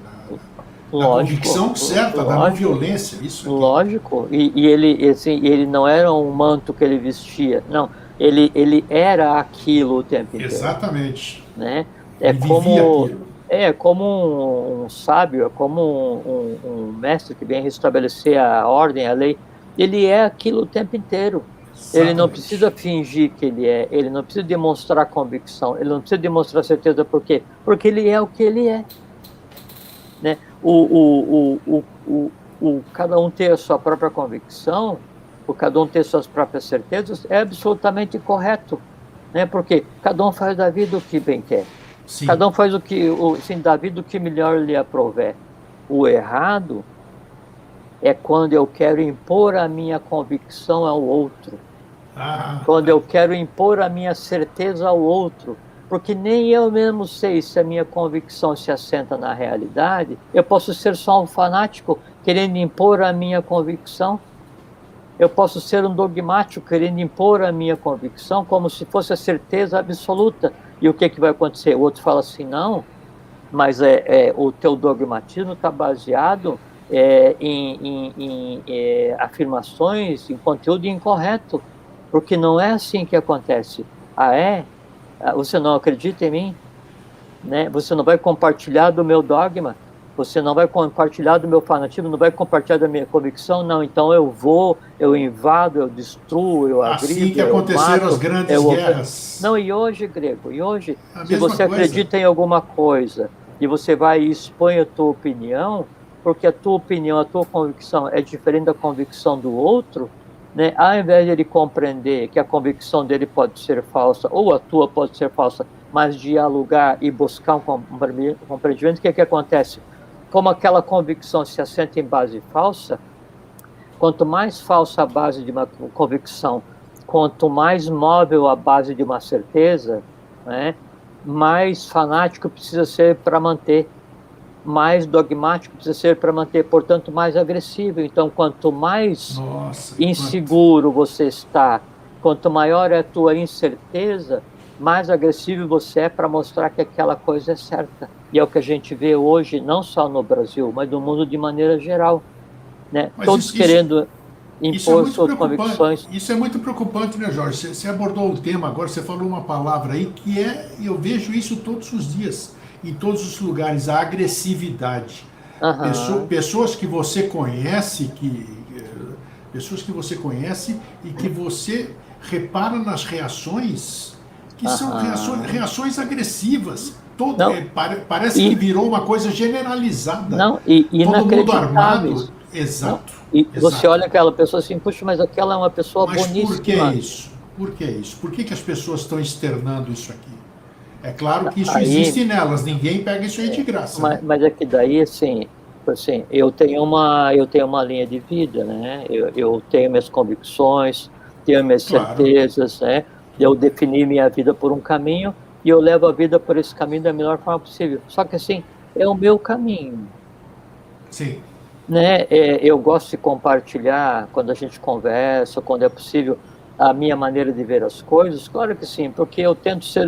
convicção certa, da não violência. Isso aqui. Lógico. E ele, assim, ele não era um manto que ele vestia, não. Ele era aquilo o tempo inteiro. Exatamente. Né? É Ele vivia como, aquilo. é como um sábio, é como um mestre que vem restabelecer a ordem, a lei. Ele é aquilo o tempo inteiro. Ele não precisa Exatamente. fingir que ele é, ele não precisa demonstrar convicção, ele não precisa demonstrar certeza. Por quê? Porque ele é o que ele é. Né? Cada um ter a sua própria convicção, o cada um ter suas próprias certezas, é absolutamente correto. Né? Porque cada um faz da vida o que bem quer. Sim. Cada um faz assim, da vida o que melhor lhe aprouver. O errado é quando eu quero impor a minha convicção ao outro. Quando eu quero impor a minha certeza ao outro. Porque nem eu mesmo sei se a minha convicção se assenta na realidade. Eu posso ser só um fanático querendo impor a minha convicção. Eu posso ser um dogmático querendo impor a minha convicção como se fosse a certeza absoluta. E o que vai acontecer? O outro fala assim, não, mas o teu dogmatismo está baseado em afirmações, em conteúdo incorreto, porque não é assim que acontece. Ah, é? Você não acredita em mim? Né? Você não vai compartilhar do meu dogma? Você não vai compartilhar do meu fanatismo? Não vai compartilhar da minha convicção? Não, então eu invado, eu destruo, eu Assim agrido, que eu aconteceram as mato, grandes eu ofendo. guerras. Não, e hoje, Grego, e hoje, A se mesma você coisa. acredita em alguma coisa e você vai e expõe a tua opinião, porque a tua opinião, a tua convicção é diferente da convicção do outro, né? Ao invés de ele compreender que a convicção dele pode ser falsa ou a tua pode ser falsa, mas dialogar e buscar um compreendimento, o que acontece? Como aquela convicção se assenta em base falsa, quanto mais falsa a base de uma convicção, quanto mais móvel a base de uma certeza, né, mais fanático precisa ser para manter, mais dogmático precisa ser para manter, portanto, mais agressivo. Então, quanto mais Nossa, quanto. inseguro você está, quanto maior é a tua incerteza, mais agressivo você é para mostrar que aquela coisa é certa. E é o que a gente vê hoje, não só no Brasil, mas no mundo de maneira geral, né? Mas Todos querendo isso é impor muito suas preocupante. convicções. Isso é muito preocupante, né, Jorge? Você abordou o tema agora, você falou uma palavra aí que eu vejo isso todos os dias, em todos os lugares, a agressividade. Aham, Pessoas que você conhece, pessoas que você conhece e que você repara nas reações, que são aham. reações agressivas. Não, Parece que e, virou uma coisa generalizada. não, e Todo mundo armado. inacreditáveis. Não, Exato, e você exato. olha aquela pessoa assim, puxa, mas aquela é uma pessoa Mas por que boníssima. isso? Por que isso? Por que as pessoas estão externando isso aqui? É claro que isso Aí, existe nelas, ninguém pega isso aí de graça, né? mas é que daí, assim, eu tenho uma linha de vida, né? Eu tenho minhas convicções, tenho minhas Claro, certezas, né? Eu defini minha vida por um caminho e eu levo a vida por esse caminho da melhor forma possível. Só que, assim, é o meu caminho, sim, né? Eu gosto de compartilhar quando a gente conversa, quando é possível, a minha maneira de ver as coisas. Claro que sim, porque eu tento ser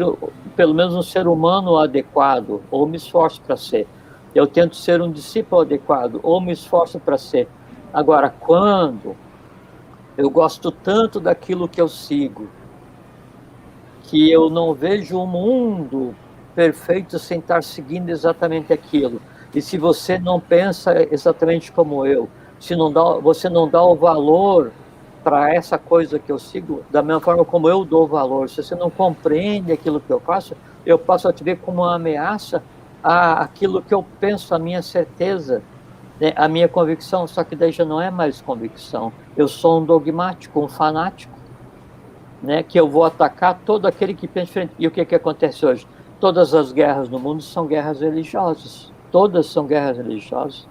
pelo menos um ser humano adequado, ou me esforço para ser. Eu tento ser um discípulo adequado, ou me esforço para ser. Agora, quando eu gosto tanto daquilo que eu sigo, que eu não vejo o mundo perfeito sem estar seguindo exatamente aquilo. E se você não pensa exatamente como eu, se não dá, você não dá o valor para essa coisa que eu sigo, da mesma forma como eu dou valor, se você não compreende aquilo que eu passo a te ver como uma ameaça àquilo que eu penso, a minha certeza, né, a minha convicção, só que daí já não é mais convicção. Eu sou um dogmático, um fanático, né, que eu vou atacar todo aquele que pensa diferente. E o que acontece hoje? Todas as guerras no mundo são guerras religiosas. Todas são guerras religiosas,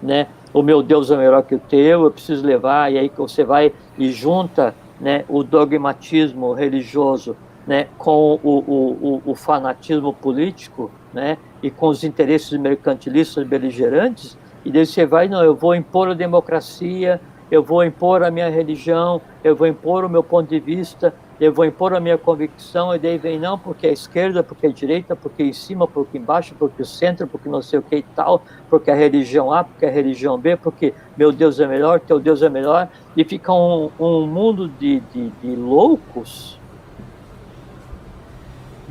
né? O meu Deus é melhor que o teu, eu preciso levar, e aí você vai e junta, né, o dogmatismo religioso, né, com o fanatismo político, né, e com os interesses mercantilistas beligerantes, e daí você vai, não, eu vou impor a democracia, eu vou impor a minha religião, eu vou impor o meu ponto de vista, eu vou impor a minha convicção, e daí vem não, porque é esquerda, porque é direita, porque é em cima, porque embaixo, porque o centro, porque não sei o que e tal, porque a religião A, porque a religião B, porque meu Deus é melhor, teu Deus é melhor, e fica um mundo de loucos,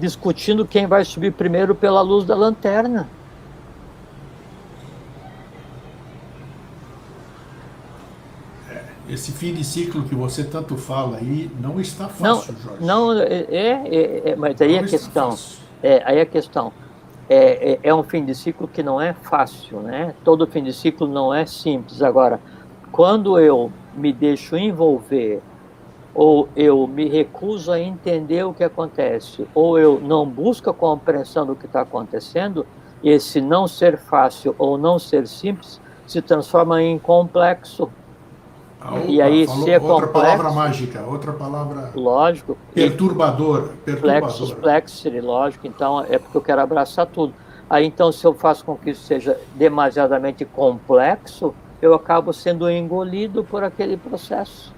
discutindo quem vai subir primeiro pela luz da lanterna. Esse fim de ciclo que você tanto fala aí não está fácil, Jorge. Não, mas aí Não a está questão, fácil. aí a questão, é um fim de ciclo que não é fácil, né? Todo fim de ciclo não é simples. Agora, quando eu me deixo envolver, ou eu me recuso a entender o que acontece, ou eu não busco a compreensão do que está acontecendo, esse não ser fácil ou não ser simples se transforma em complexo. E aí, Falou se é outra complexo, palavra mágica, outra palavra lógico, perturbadora. Plexus, lógico, então é porque eu quero abraçar tudo. Aí então, se eu faço com que isso seja demasiadamente complexo, eu acabo sendo engolido por aquele processo.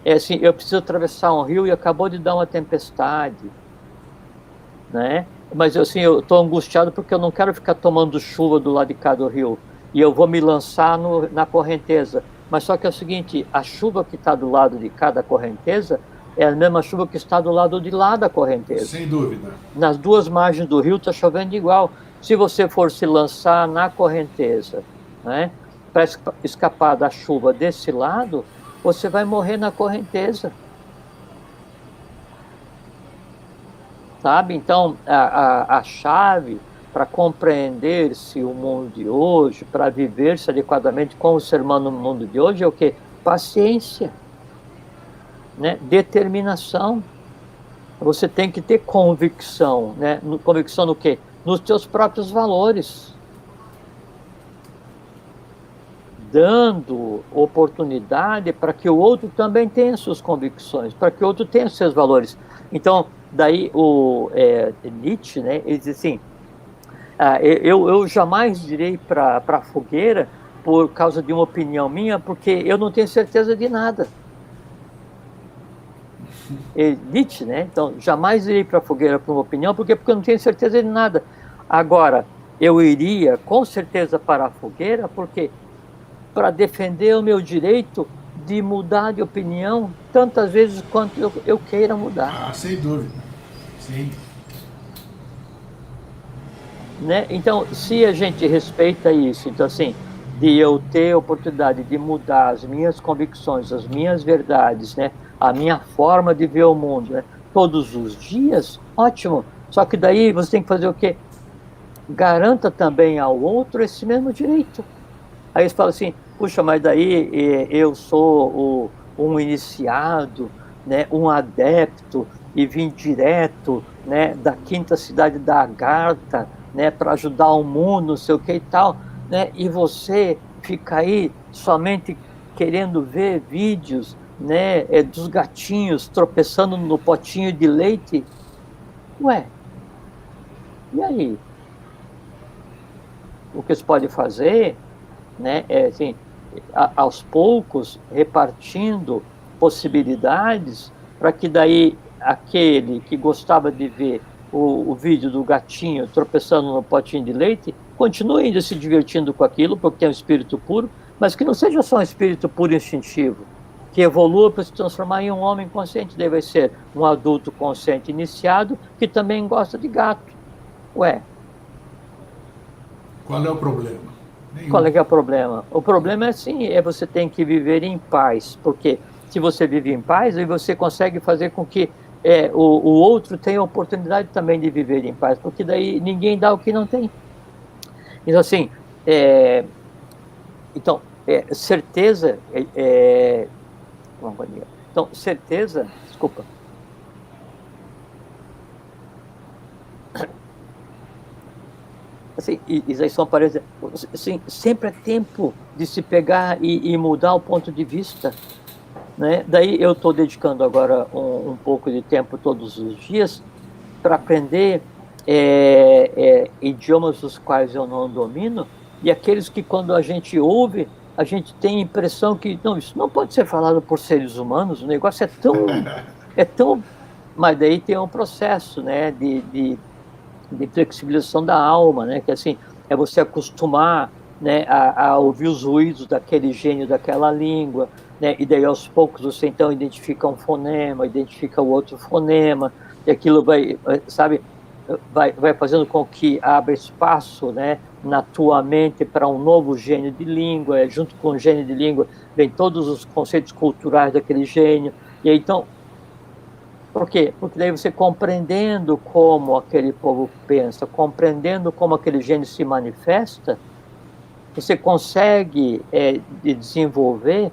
É assim, eu preciso atravessar um rio e acabou de dar uma tempestade, né? Mas assim, eu estou angustiado porque eu não quero ficar tomando chuva do lado de cá do rio e eu vou me lançar na correnteza. Mas só que é o seguinte, a chuva que está do lado de cá da correnteza é a mesma chuva que está do lado de lá da correnteza. Sem dúvida. Nas duas margens do rio está chovendo igual. Se você for se lançar na correnteza, né, para escapar da chuva desse lado, você vai morrer na correnteza. Sabe? Então, a chave para compreender-se o mundo de hoje, para viver-se adequadamente com o ser humano no mundo de hoje, é o quê? Paciência, né? Determinação. Você tem que ter convicção, né? Convicção no quê? Nos teus próprios valores. Dando oportunidade para que o outro também tenha suas convicções, para que o outro tenha seus valores. Então, daí o Nietzsche, né, ele diz assim, eu jamais irei para a fogueira por causa de uma opinião minha, porque eu não tenho certeza de nada. Nietzsche, né? Então, jamais irei para a fogueira por uma opinião, porque eu não tenho certeza de nada. Agora, eu iria com certeza para a fogueira, porque para defender o meu direito de mudar de opinião tantas vezes quanto eu queira mudar. Sem dúvida. Sim. Né? Então, se a gente respeita isso, então assim, de eu ter a oportunidade de mudar as minhas convicções, as minhas verdades, né? A minha forma de ver o mundo, né? Todos os dias, ótimo. Só que daí você tem que fazer o quê? Garanta também ao outro esse mesmo direito. Aí você fala assim, puxa, mas daí eu sou um iniciado, né, um adepto, e vim direto, né, da quinta cidade da Agartha, né, para ajudar o mundo, não sei o que e tal, né, e você fica aí somente querendo ver vídeos, né, dos gatinhos tropeçando no potinho de leite. Ué, e aí? O que você pode fazer, né, assim, aos poucos, repartindo possibilidades para que daí aquele que gostava de ver o vídeo do gatinho tropeçando no potinho de leite, continue ainda se divertindo com aquilo, porque tem um espírito puro, mas que não seja só um espírito puro e instintivo, que evolua para se transformar em um homem consciente, daí vai ser um adulto consciente iniciado, que também gosta de gato. Ué. Qual é o problema? Nenhum. Qual é que é o problema? O problema é assim, você tem que viver em paz, porque se você vive em paz, aí você consegue fazer com que o outro tenha a oportunidade também de viver em paz, porque daí ninguém dá o que não tem. Então assim, certeza, então certeza, desculpa. Assim, Isaías aparece, assim, sempre é tempo de se pegar e mudar o ponto de vista, né? Daí eu estou dedicando agora um pouco de tempo todos os dias para aprender idiomas dos quais eu não domino, e aqueles que quando a gente ouve, a gente tem a impressão que não, isso não pode ser falado por seres humanos, o negócio é tão, mas daí tem um processo, né, de flexibilização da alma, né? Que assim, é você acostumar, né, a ouvir os ruídos daquele gênio daquela língua, né? E daí aos poucos você então identifica um fonema, identifica o outro fonema, e aquilo vai, sabe, vai fazendo com que abra espaço, né, na tua mente para um novo gênio de língua. Junto com o gênio de língua vem todos os conceitos culturais daquele gênio. E aí, então, por quê? Porque daí você, compreendendo como aquele povo pensa, compreendendo como aquele gênio se manifesta, você consegue desenvolver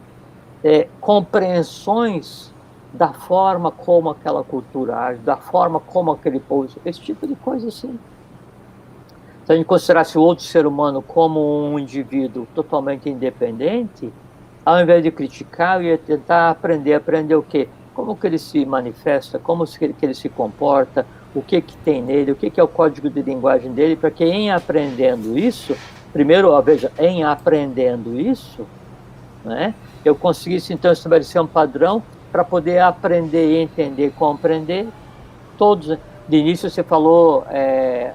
compreensões da forma como aquela cultura age, da forma como aquele povo... Esse tipo de coisa, assim. Se a gente considerasse o outro ser humano como um indivíduo totalmente independente, ao invés de criticar, eu ia tentar aprender o quê? Como que ele se manifesta, como que ele se comporta, o que tem nele, o que é o código de linguagem dele, para que em aprendendo isso, primeiro, veja, em aprendendo isso, né, eu conseguisse então estabelecer um padrão para poder aprender, entender, compreender todos. De início você falou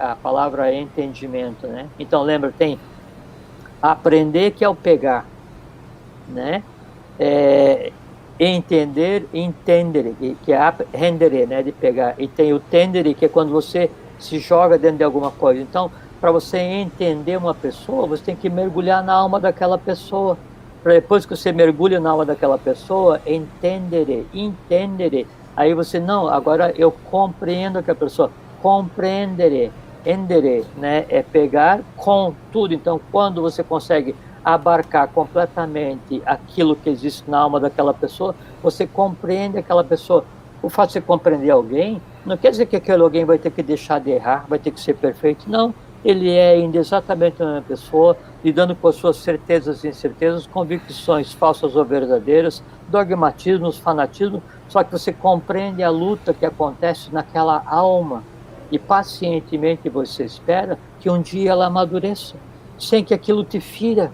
a palavra entendimento, né? Então lembra, tem aprender, que é o pegar, né? Entender, entendere, que é rendere, né, de pegar. E tem o tendere, que é quando você se joga dentro de alguma coisa. Então, para você entender uma pessoa, você tem que mergulhar na alma daquela pessoa. Para depois que você mergulha na alma daquela pessoa, entendere, aí você, não, agora eu compreendo que a pessoa, compreendere, endere, né, é pegar com tudo. Então, quando você consegue abarcar completamente aquilo que existe na alma daquela pessoa, você compreende aquela pessoa. O fato de você compreender alguém, não quer dizer que aquele alguém vai ter que deixar de errar, vai ter que ser perfeito, não. Ele é ainda exatamente a mesma pessoa, lidando com as suas certezas e incertezas, convicções falsas ou verdadeiras, dogmatismos, fanatismo, só que você compreende a luta que acontece naquela alma e pacientemente você espera que um dia ela amadureça, sem que aquilo te fira.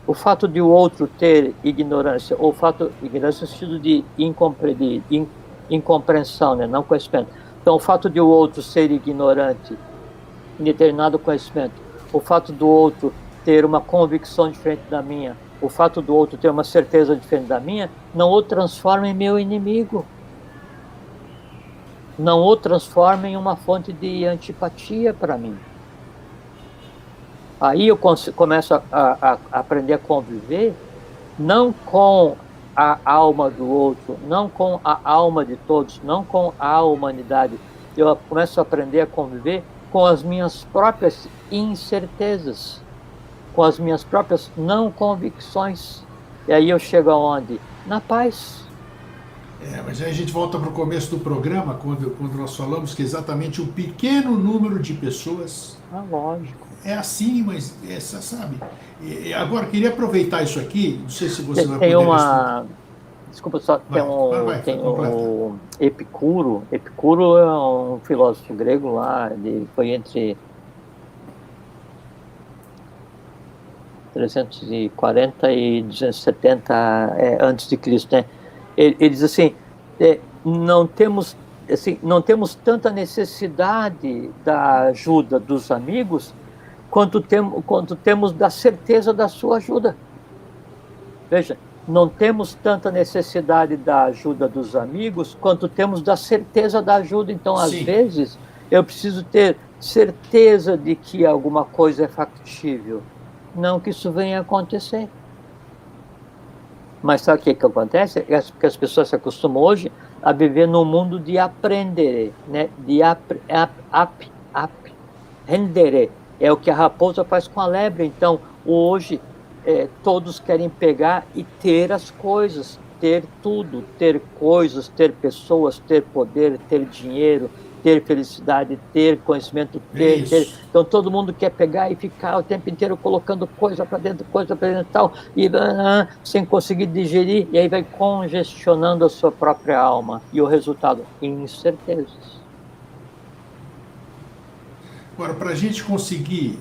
O fato de o outro ter ignorância, ou ignorância no sentido de incompreensão, né? Não conhecimento. Então, o fato de o outro ser ignorante em determinado conhecimento, o fato do outro ter uma convicção diferente da minha, o fato do outro ter uma certeza diferente da minha, não o transforma em meu inimigo. Não o transforma em uma fonte de antipatia para mim. Aí eu começo a aprender a conviver, não com a alma do outro, não com a alma de todos, não com a humanidade. Eu começo a aprender a conviver com as minhas próprias incertezas, com as minhas próprias não convicções. E aí eu chego aonde? Na paz. Mas aí a gente volta para o começo do programa, quando nós falamos que exatamente um pequeno número de pessoas... lógico. É assim, mas essa, sabe? Agora, queria aproveitar isso aqui, não sei se você vai poder... responder. Desculpa, só tem o Epicuro. Epicuro é um filósofo grego lá, ele foi entre 340 e 270 antes de Cristo, né? Ele diz assim, não temos tanta necessidade da ajuda dos amigos quanto temos da certeza da sua ajuda. Veja, não temos tanta necessidade da ajuda dos amigos quanto temos da certeza da ajuda. Então, às vezes, eu preciso ter certeza de que alguma coisa é factível, não que isso venha a acontecer. Mas sabe o que acontece? É que as pessoas se acostumam hoje a viver num mundo de aprender, né? De rendere. É o que a raposa faz com a lebre. Então, hoje, todos querem pegar e ter as coisas, ter tudo, ter coisas, ter pessoas, ter poder, ter dinheiro, ter felicidade, ter conhecimento, ter. Então, todo mundo quer pegar e ficar o tempo inteiro colocando coisa para dentro e tal, e sem conseguir digerir, e aí vai congestionando a sua própria alma. E o resultado? Incertezas. Agora, para a gente conseguir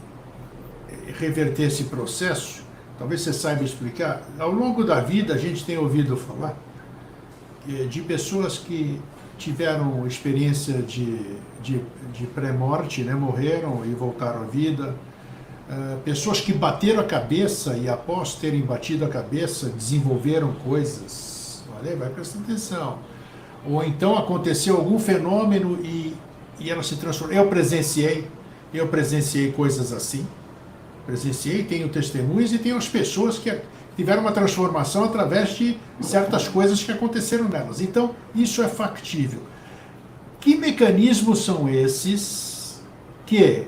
reverter esse processo, talvez você saiba explicar, ao longo da vida a gente tem ouvido falar de pessoas que tiveram experiência de pré-morte, né? Morreram e voltaram à vida, pessoas que bateram a cabeça e após terem batido a cabeça desenvolveram coisas, olha, vai prestando atenção, Ou então aconteceu algum fenômeno e ela se transformou. Eu presenciei coisas assim. Presenciei, tenho testemunhas e tenho as pessoas que tiveram uma transformação através de certas coisas que aconteceram nelas. Então, isso é factível. Que mecanismos são esses que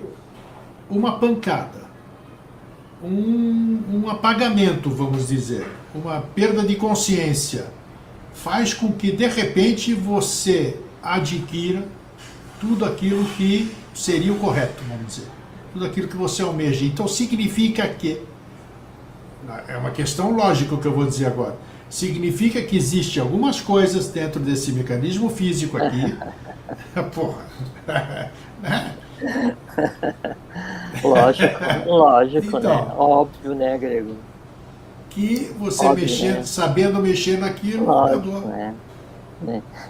uma pancada, um apagamento, vamos dizer, uma perda de consciência, faz com que, de repente, você adquira tudo aquilo que seria o correto, vamos dizer. Tudo aquilo que você almeja. Então, significa que... É uma questão lógica o que eu vou dizer agora. Significa que existem algumas coisas dentro desse mecanismo físico aqui. Porra. Lógico, Então, né? Óbvio, né, Grego? Que você Óbvio, né? sabendo mexer naquilo, Lógico, né?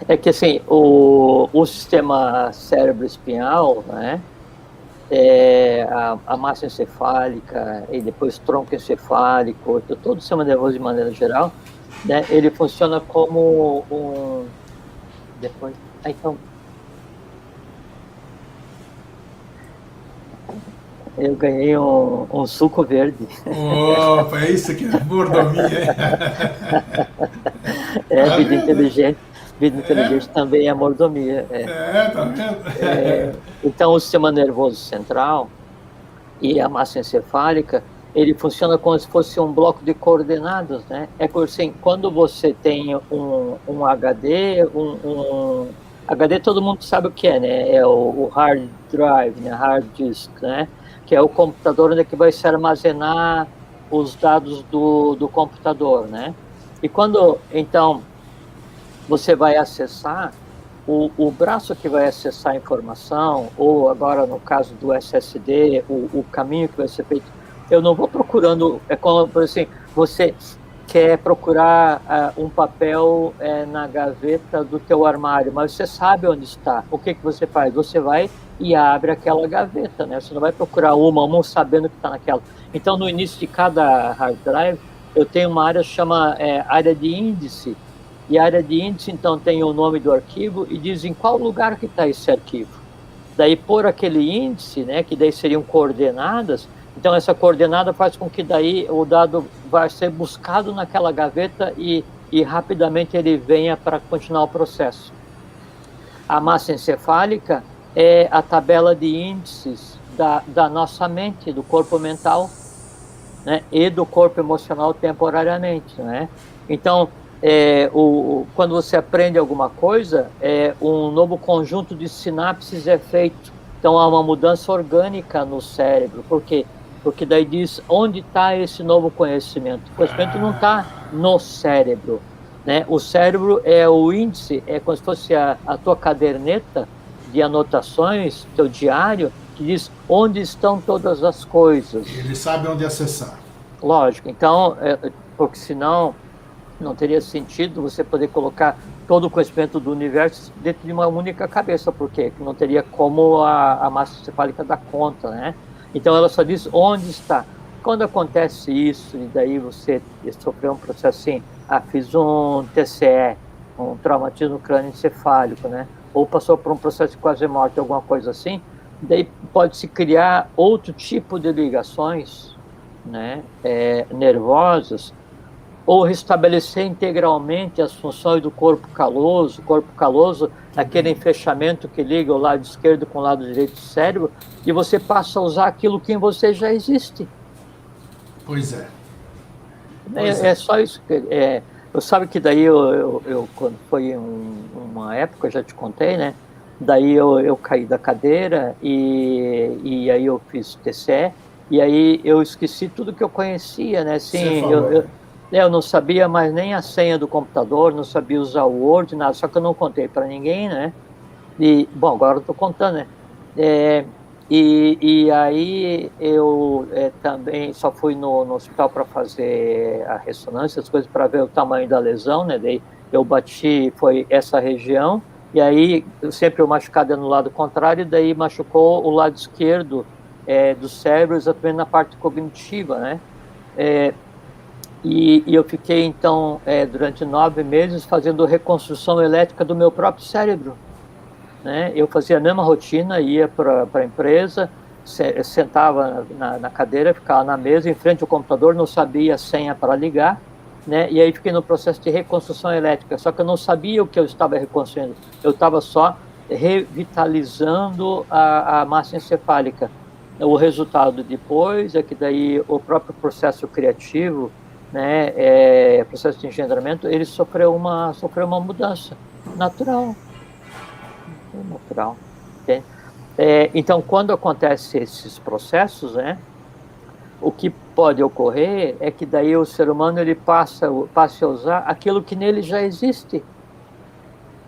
É que assim, o sistema cérebro-espinhal, né? A massa encefálica e depois tronco encefálico, todo o sistema nervoso de maneira geral, né? Ele funciona como um... Depois... Então... Eu ganhei um suco verde. Opa, é isso que é mordomia. Tá Vida vendo? inteligente. Vida inteligente também é mordomia. Tá vendo? Então, o sistema nervoso central e a massa encefálica, ele funciona como se fosse um bloco de coordenadas, né? É por assim, quando você tem um HD, HD todo mundo sabe o que é, né? É o hard drive, né? Hard disk, né? Que é o computador onde é que vai se armazenar os dados do computador, né? E quando, então, você vai acessar, o braço que vai acessar a informação, ou agora no caso do SSD, o caminho que vai ser feito, eu não vou procurando, é como, por assim, você quer procurar um papel na gaveta do teu armário, mas você sabe onde está. O que você faz? Você vai e abre aquela gaveta, né? Você não vai procurar uma sabendo que está naquela. Então, no início de cada hard drive, eu tenho uma área que chama área de índice, e a área de índice, então, tem o nome do arquivo e diz em qual lugar que está esse arquivo. Daí, por aquele índice, né, que daí seriam coordenadas, então essa coordenada faz com que daí o dado vai ser buscado naquela gaveta e rapidamente ele venha para continuar o processo. A massa encefálica é a tabela de índices da nossa mente, do corpo mental, né, e do corpo emocional temporariamente, né? Então, quando você aprende alguma coisa, um novo conjunto de sinapses é feito. Então, há uma mudança orgânica no cérebro. Por quê? Porque daí diz onde está esse novo conhecimento. O conhecimento não está no cérebro, né? O cérebro é o índice, é como se fosse a tua caderneta de anotações, teu diário, que diz onde estão todas as coisas. Ele sabe onde acessar. Lógico. Então, porque senão não teria sentido você poder colocar todo o conhecimento do universo dentro de uma única cabeça, porque não teria como a massa encefálica dar conta, né? Então ela só diz onde está. Quando acontece isso, e daí você sofreu um processo assim, fiz um TCE, um traumatismo crânioencefálico, né? Ou passou por um processo de quase morte, alguma coisa assim, daí pode-se criar outro tipo de ligações, né? Nervosas, ou restabelecer integralmente as funções do corpo caloso. O corpo caloso, aquele fechamento que liga o lado esquerdo com o lado direito do cérebro, e você passa a usar aquilo que em você já existe. Pois é. É só isso. Eu sabe que daí, quando foi uma época, eu já te contei, né? Daí eu caí da cadeira e aí eu fiz TCE, e aí eu esqueci tudo que eu conhecia, né? Assim, eu não sabia mais nem a senha do computador, não sabia usar o Word, nada, só que eu não contei para ninguém, né? E, bom, agora eu estou contando, né? E aí eu também só fui no hospital para fazer a ressonância, as coisas, para ver o tamanho da lesão, né? Daí eu bati, foi essa região, e aí sempre o machucado é no lado contrário, e daí machucou o lado esquerdo do cérebro, exatamente na parte cognitiva, né? E eu fiquei, então, durante 9 meses fazendo reconstrução elétrica do meu próprio cérebro, né? Eu fazia a mesma rotina, ia para a empresa, sentava na cadeira, ficava na mesa, em frente ao computador, não sabia a senha para ligar, né? E aí fiquei no processo de reconstrução elétrica, só que eu não sabia o que eu estava reconstruindo, eu estava só revitalizando a massa encefálica. O resultado depois é que daí o próprio processo criativo, né, processo de engendramento, ele sofreu uma mudança natural, entende? Então, quando acontecem esses processos, né, o que pode ocorrer é que daí o ser humano ele passa a usar aquilo que nele já existe,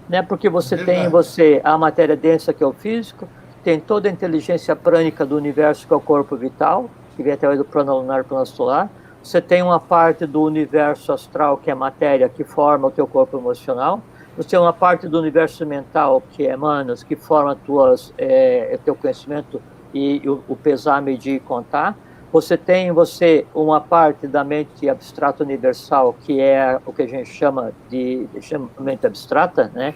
né? Porque você tem em você a matéria densa, que é o físico, tem toda a inteligência prânica do universo, que é o corpo vital, que vem através do plano lunar e plano solar. Você tem uma parte do universo astral, que é a matéria, que forma o teu corpo emocional. Você tem uma parte do universo mental, que é manas, que forma teu conhecimento e o pesame de contar. Você tem em você uma parte da mente abstrata universal, que é o que a gente chama de mente abstrata, né?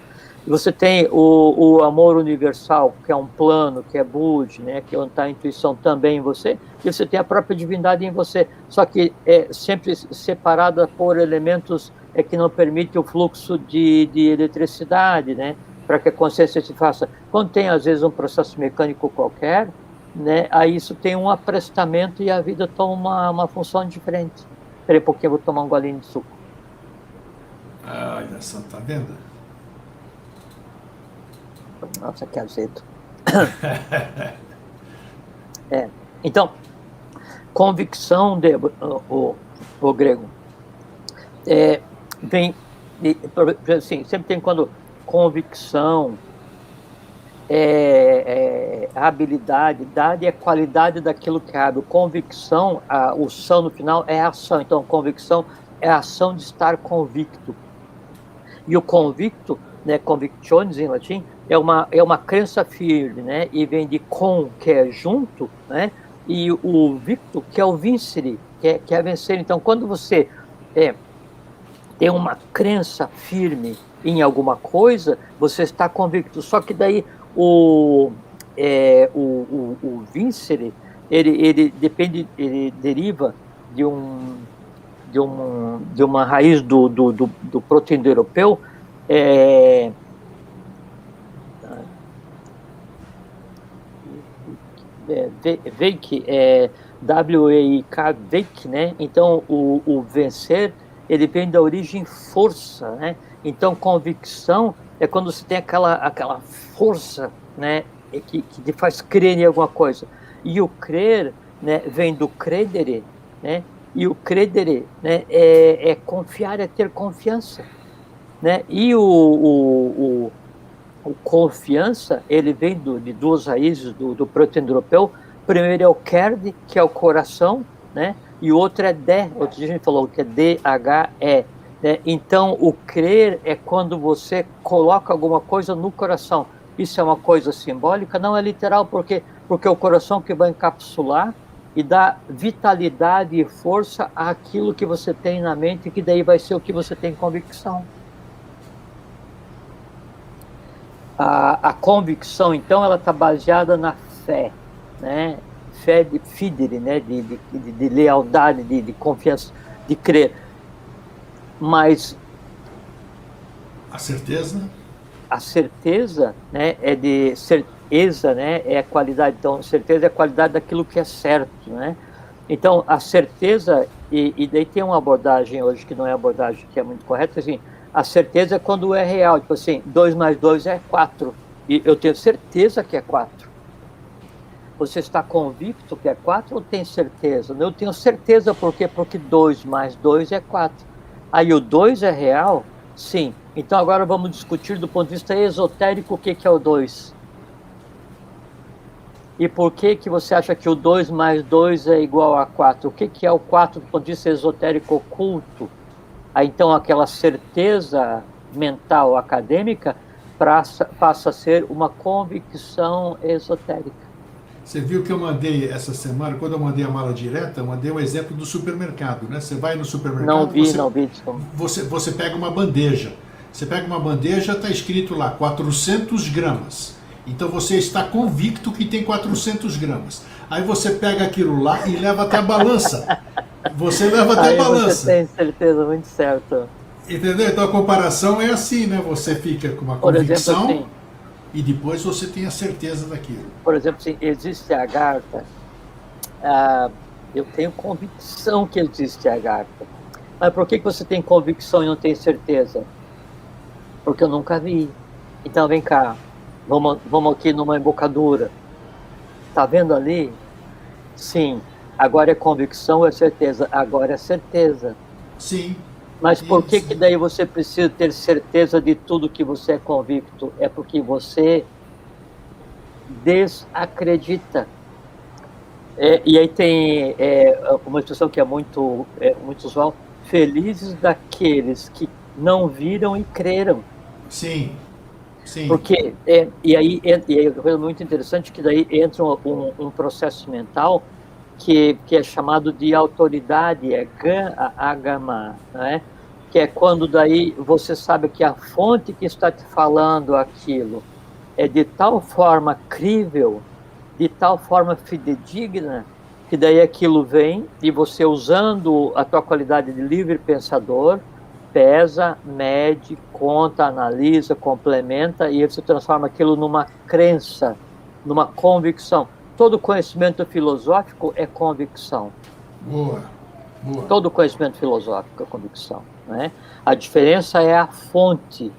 E você tem o amor universal, que é um plano, que é Bud, né? Que é onde está a intuição também em você. E você tem a própria divindade em você, só que é sempre separada por elementos que não permitem o fluxo de eletricidade, né? Para que a consciência se faça. Quando tem, às vezes, um processo mecânico qualquer, né, aí isso tem um aprestamento e a vida toma uma função diferente. Espera aí um pouquinho, eu vou tomar um golinho de suco. Olha só, tá vendo? Nossa, que azedo. Então, convicção, o grego, vem, assim, sempre tem quando convicção, habilidade, idade é qualidade daquilo que é hábil. Convicção, o são no final é ação. Então, convicção é a ação de estar convicto. E o convicto, né, convictiones em latim, é uma crença firme, né? E vem de con, que é junto, né? E o victo, que é o vincere, que é vencer. Então, quando você tem uma crença firme em alguma coisa, você está convicto. Só que daí o vincere, ele deriva de uma raiz do proto-indo-europeu, Veik, W-E-I-K, Veik, né? Então o vencer, ele vem da origem força, né? Então convicção é quando você tem aquela força, né, que te faz crer em alguma coisa. E o crer, né, vem do credere, né? E o credere, né, é confiar, é ter confiança, né? E o confiança, ele vem de duas raízes do proto-indo-europeu. Primeiro é o kerd, que é o coração, né? E o outro é de, outro dia a gente falou que é D-H-E, né? Então, o crer é quando você coloca alguma coisa no coração. Isso é uma coisa simbólica, não é literal, porque é o coração que vai encapsular e dar vitalidade e força àquilo que você tem na mente, que daí vai ser o que você tem convicção. A convicção, então, ela está baseada na fé, né? Fé de fidere, né? De lealdade, de confiança, de crer. Mas a certeza? A certeza, né, é de certeza, né? É a qualidade. Então, certeza é a qualidade daquilo que é certo, né? Então, a certeza, e daí tem uma abordagem hoje que não é a abordagem que é muito correta, assim, a certeza é quando é real, tipo assim, 2 mais 2 é 4, e eu tenho certeza que é 4. Você está convicto que é 4 ou tem certeza? Eu tenho certeza, por quê? Porque 2 mais 2 é 4. Aí o 2 é real? Sim. Então agora vamos discutir do ponto de vista esotérico o que é o 2. E por que você acha que o 2 mais 2 é igual a 4? O que é o 4 do ponto de vista esotérico oculto? Aí, então, aquela certeza mental acadêmica passa a ser uma convicção esotérica. Você viu que eu mandei essa semana, quando eu mandei a mala direta, eu mandei um exemplo do supermercado, né? Você vai no Não supermercado, vi, não vi. Desculpa. você pega uma bandeja. Você pega uma bandeja, está escrito lá 400 gramas. Então você está convicto que tem 400 gramas. Aí você pega aquilo lá e leva até a balança. Você leva até a balança. Você tem certeza, muito certo. Entendeu? Então a comparação é assim, né? Você fica com uma convicção, Por exemplo, assim, e depois você tem a certeza daquilo. por exemplo, assim, existe a garta. Eu tenho convicção que existe a garta. Mas por que você tem convicção e não tem certeza? Porque eu nunca vi. Então vem cá, vamos aqui numa embocadura. Tá vendo ali? Sim. Agora é convicção ou é certeza? Agora é certeza. Sim. Mas por que daí você precisa ter certeza de tudo que você é convicto? É porque você desacredita. E aí tem uma expressão que é muito usual: felizes daqueles que não viram e creram. Sim, sim. Porque, e aí uma coisa muito interessante, que daí entra um processo mental que é chamado de autoridade, agama, né? Que é quando daí você sabe que a fonte que está te falando aquilo é de tal forma crível, de tal forma fidedigna, que daí aquilo vem e você, usando a tua qualidade de livre pensador, pesa, mede, conta, analisa, complementa, e você transforma aquilo numa crença, numa convicção. Todo conhecimento filosófico é convicção. Boa, boa. Todo conhecimento filosófico é convicção, né? A diferença é a fonte,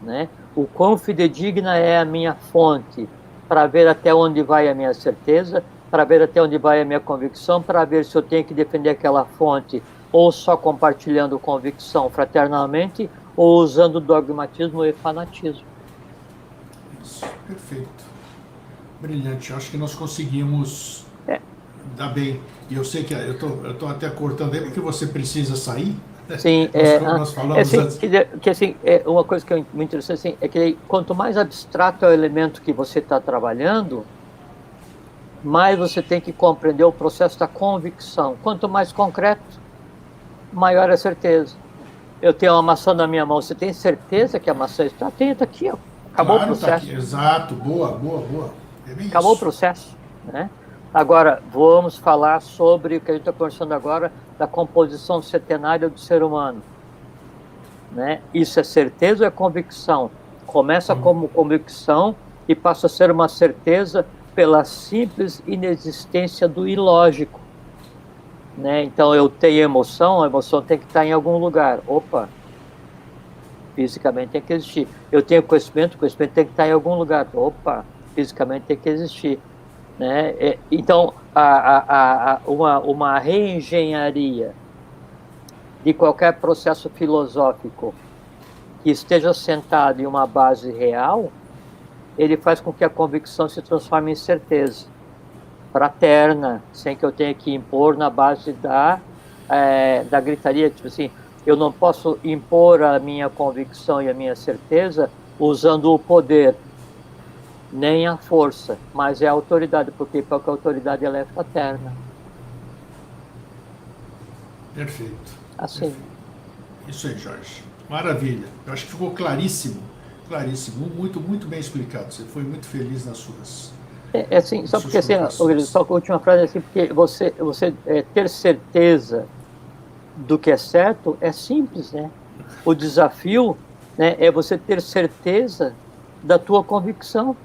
né? O quão fidedigna é a minha fonte, para ver até onde vai a minha certeza, para ver até onde vai a minha convicção, para ver se eu tenho que defender aquela fonte ou só compartilhando convicção fraternalmente, ou usando dogmatismo e fanatismo. Isso, perfeito. Brilhante. Acho que nós conseguimos dar bem. E eu sei que eu tô até cortando aí porque você precisa sair. Sim, nós falamos antes. Uma coisa que é muito interessante assim, é que quanto mais abstrato é o elemento que você está trabalhando, mais você tem que compreender o processo da convicção. Quanto mais concreto, maior é a certeza. Eu tenho uma maçã na minha mão, você tem certeza que a maçã está? Tem, está aqui, ó. Acabou Claro, o processo. tá aqui. Exato, boa. É bem Acabou isso. o processo, né? Agora, vamos falar sobre o que a gente está conversando agora, da composição setenária do ser humano, né? Isso é certeza ou é convicção? Começa como convicção e passa a ser uma certeza pela simples inexistência do ilógico, né? Então eu tenho emoção, a emoção tem que estar em algum lugar. Opa, fisicamente tem que existir. Eu tenho conhecimento, o conhecimento tem que estar em algum lugar. Opa, fisicamente tem que existir, né? Então uma reengenharia de qualquer processo filosófico que esteja sentado em uma base real, ele faz com que a convicção se transforme em certeza fraterna, sem que eu tenha que impor na base da gritaria. Tipo assim, eu não posso impor a minha convicção e a minha certeza usando o poder, nem a força, mas é a autoridade, porque a autoridade ela é fraterna. Perfeito. Assim. Perfeito. Isso aí, Jorge. Maravilha. Eu acho que ficou claríssimo. Claríssimo. Muito, muito bem explicado. Você foi muito feliz nas suas... assim, só porque assim, só a última frase assim, porque você ter certeza do que é certo é simples, né? O desafio, né, é você ter certeza da tua convicção.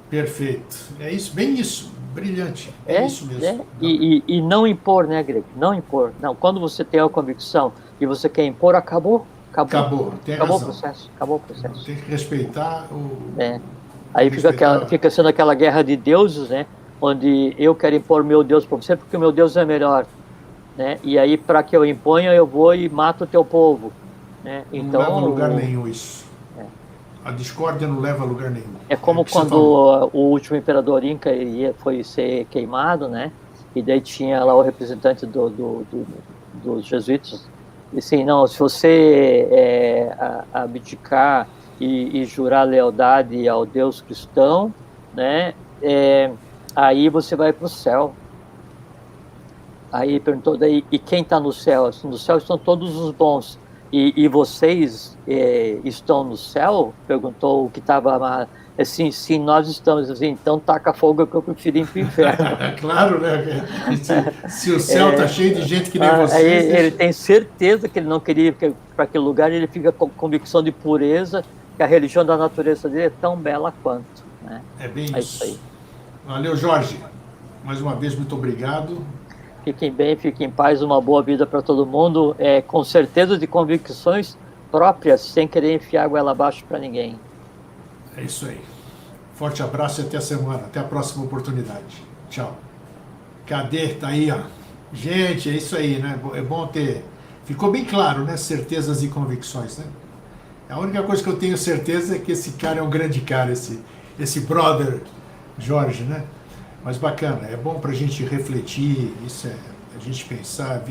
Perfeito. É isso, bem isso. Brilhante. É isso mesmo. Né? E não impor, né, Greg? Não impor. Não, quando você tem a convicção e você quer impor, acabou. Tem acabou razão. O processo. Acabou o processo. Tem que respeitar o... Aí fica sendo aquela guerra de deuses, né? Onde eu quero impor meu Deus para você porque o meu Deus é melhor, né? E aí, para que eu imponha, eu vou e mato o teu povo, né? Então, não leva a lugar nenhum isso. A discórdia não leva a lugar nenhum. É como quando o último imperador Inca foi ser queimado, né? E daí tinha lá o representante dos jesuítas. E assim, não, se você abdicar e jurar lealdade ao Deus cristão, né? aí você vai para o céu. Aí perguntou daí, e quem está no céu? Assim, no céu estão todos os bons. E vocês estão no céu? Perguntou o que estava assim, sim, nós estamos assim, então taca fogo que eu prefiro ir para o inferno. Claro, né? Se o céu está cheio de gente que nem vocês... Ele tem certeza que ele não queria ir para aquele lugar, ele fica com convicção de pureza, que a religião da natureza dele é tão bela quanto. Né? É bem isso aí. Valeu, Jorge. Mais uma vez, muito obrigado. Fiquem bem, fiquem em paz, uma boa vida para todo mundo, com certeza de convicções próprias, sem querer enfiar a goela abaixo para ninguém. É isso aí. Forte abraço e até a semana. Até a próxima oportunidade. Tchau. Cadê? Tá aí, ó. Gente, é isso aí, né? É bom ter... Ficou bem claro, né? Certezas e convicções, né? A única coisa que eu tenho certeza é que esse cara é um grande cara, esse brother Jorge, né? Mas bacana, é bom para a gente refletir, isso é a gente pensar,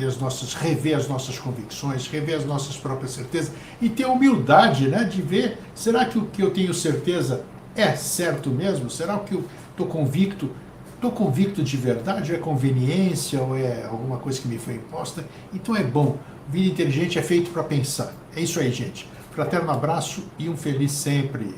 rever as nossas convicções, rever as nossas próprias certezas e ter humildade, né, de ver, será que o que eu tenho certeza é certo mesmo? Será que eu estou convicto? Estou convicto de verdade? Ou é conveniência ou é alguma coisa que me foi imposta? Então é bom. Vida inteligente é feito para pensar. É isso aí, gente. Fraterno abraço e um feliz sempre.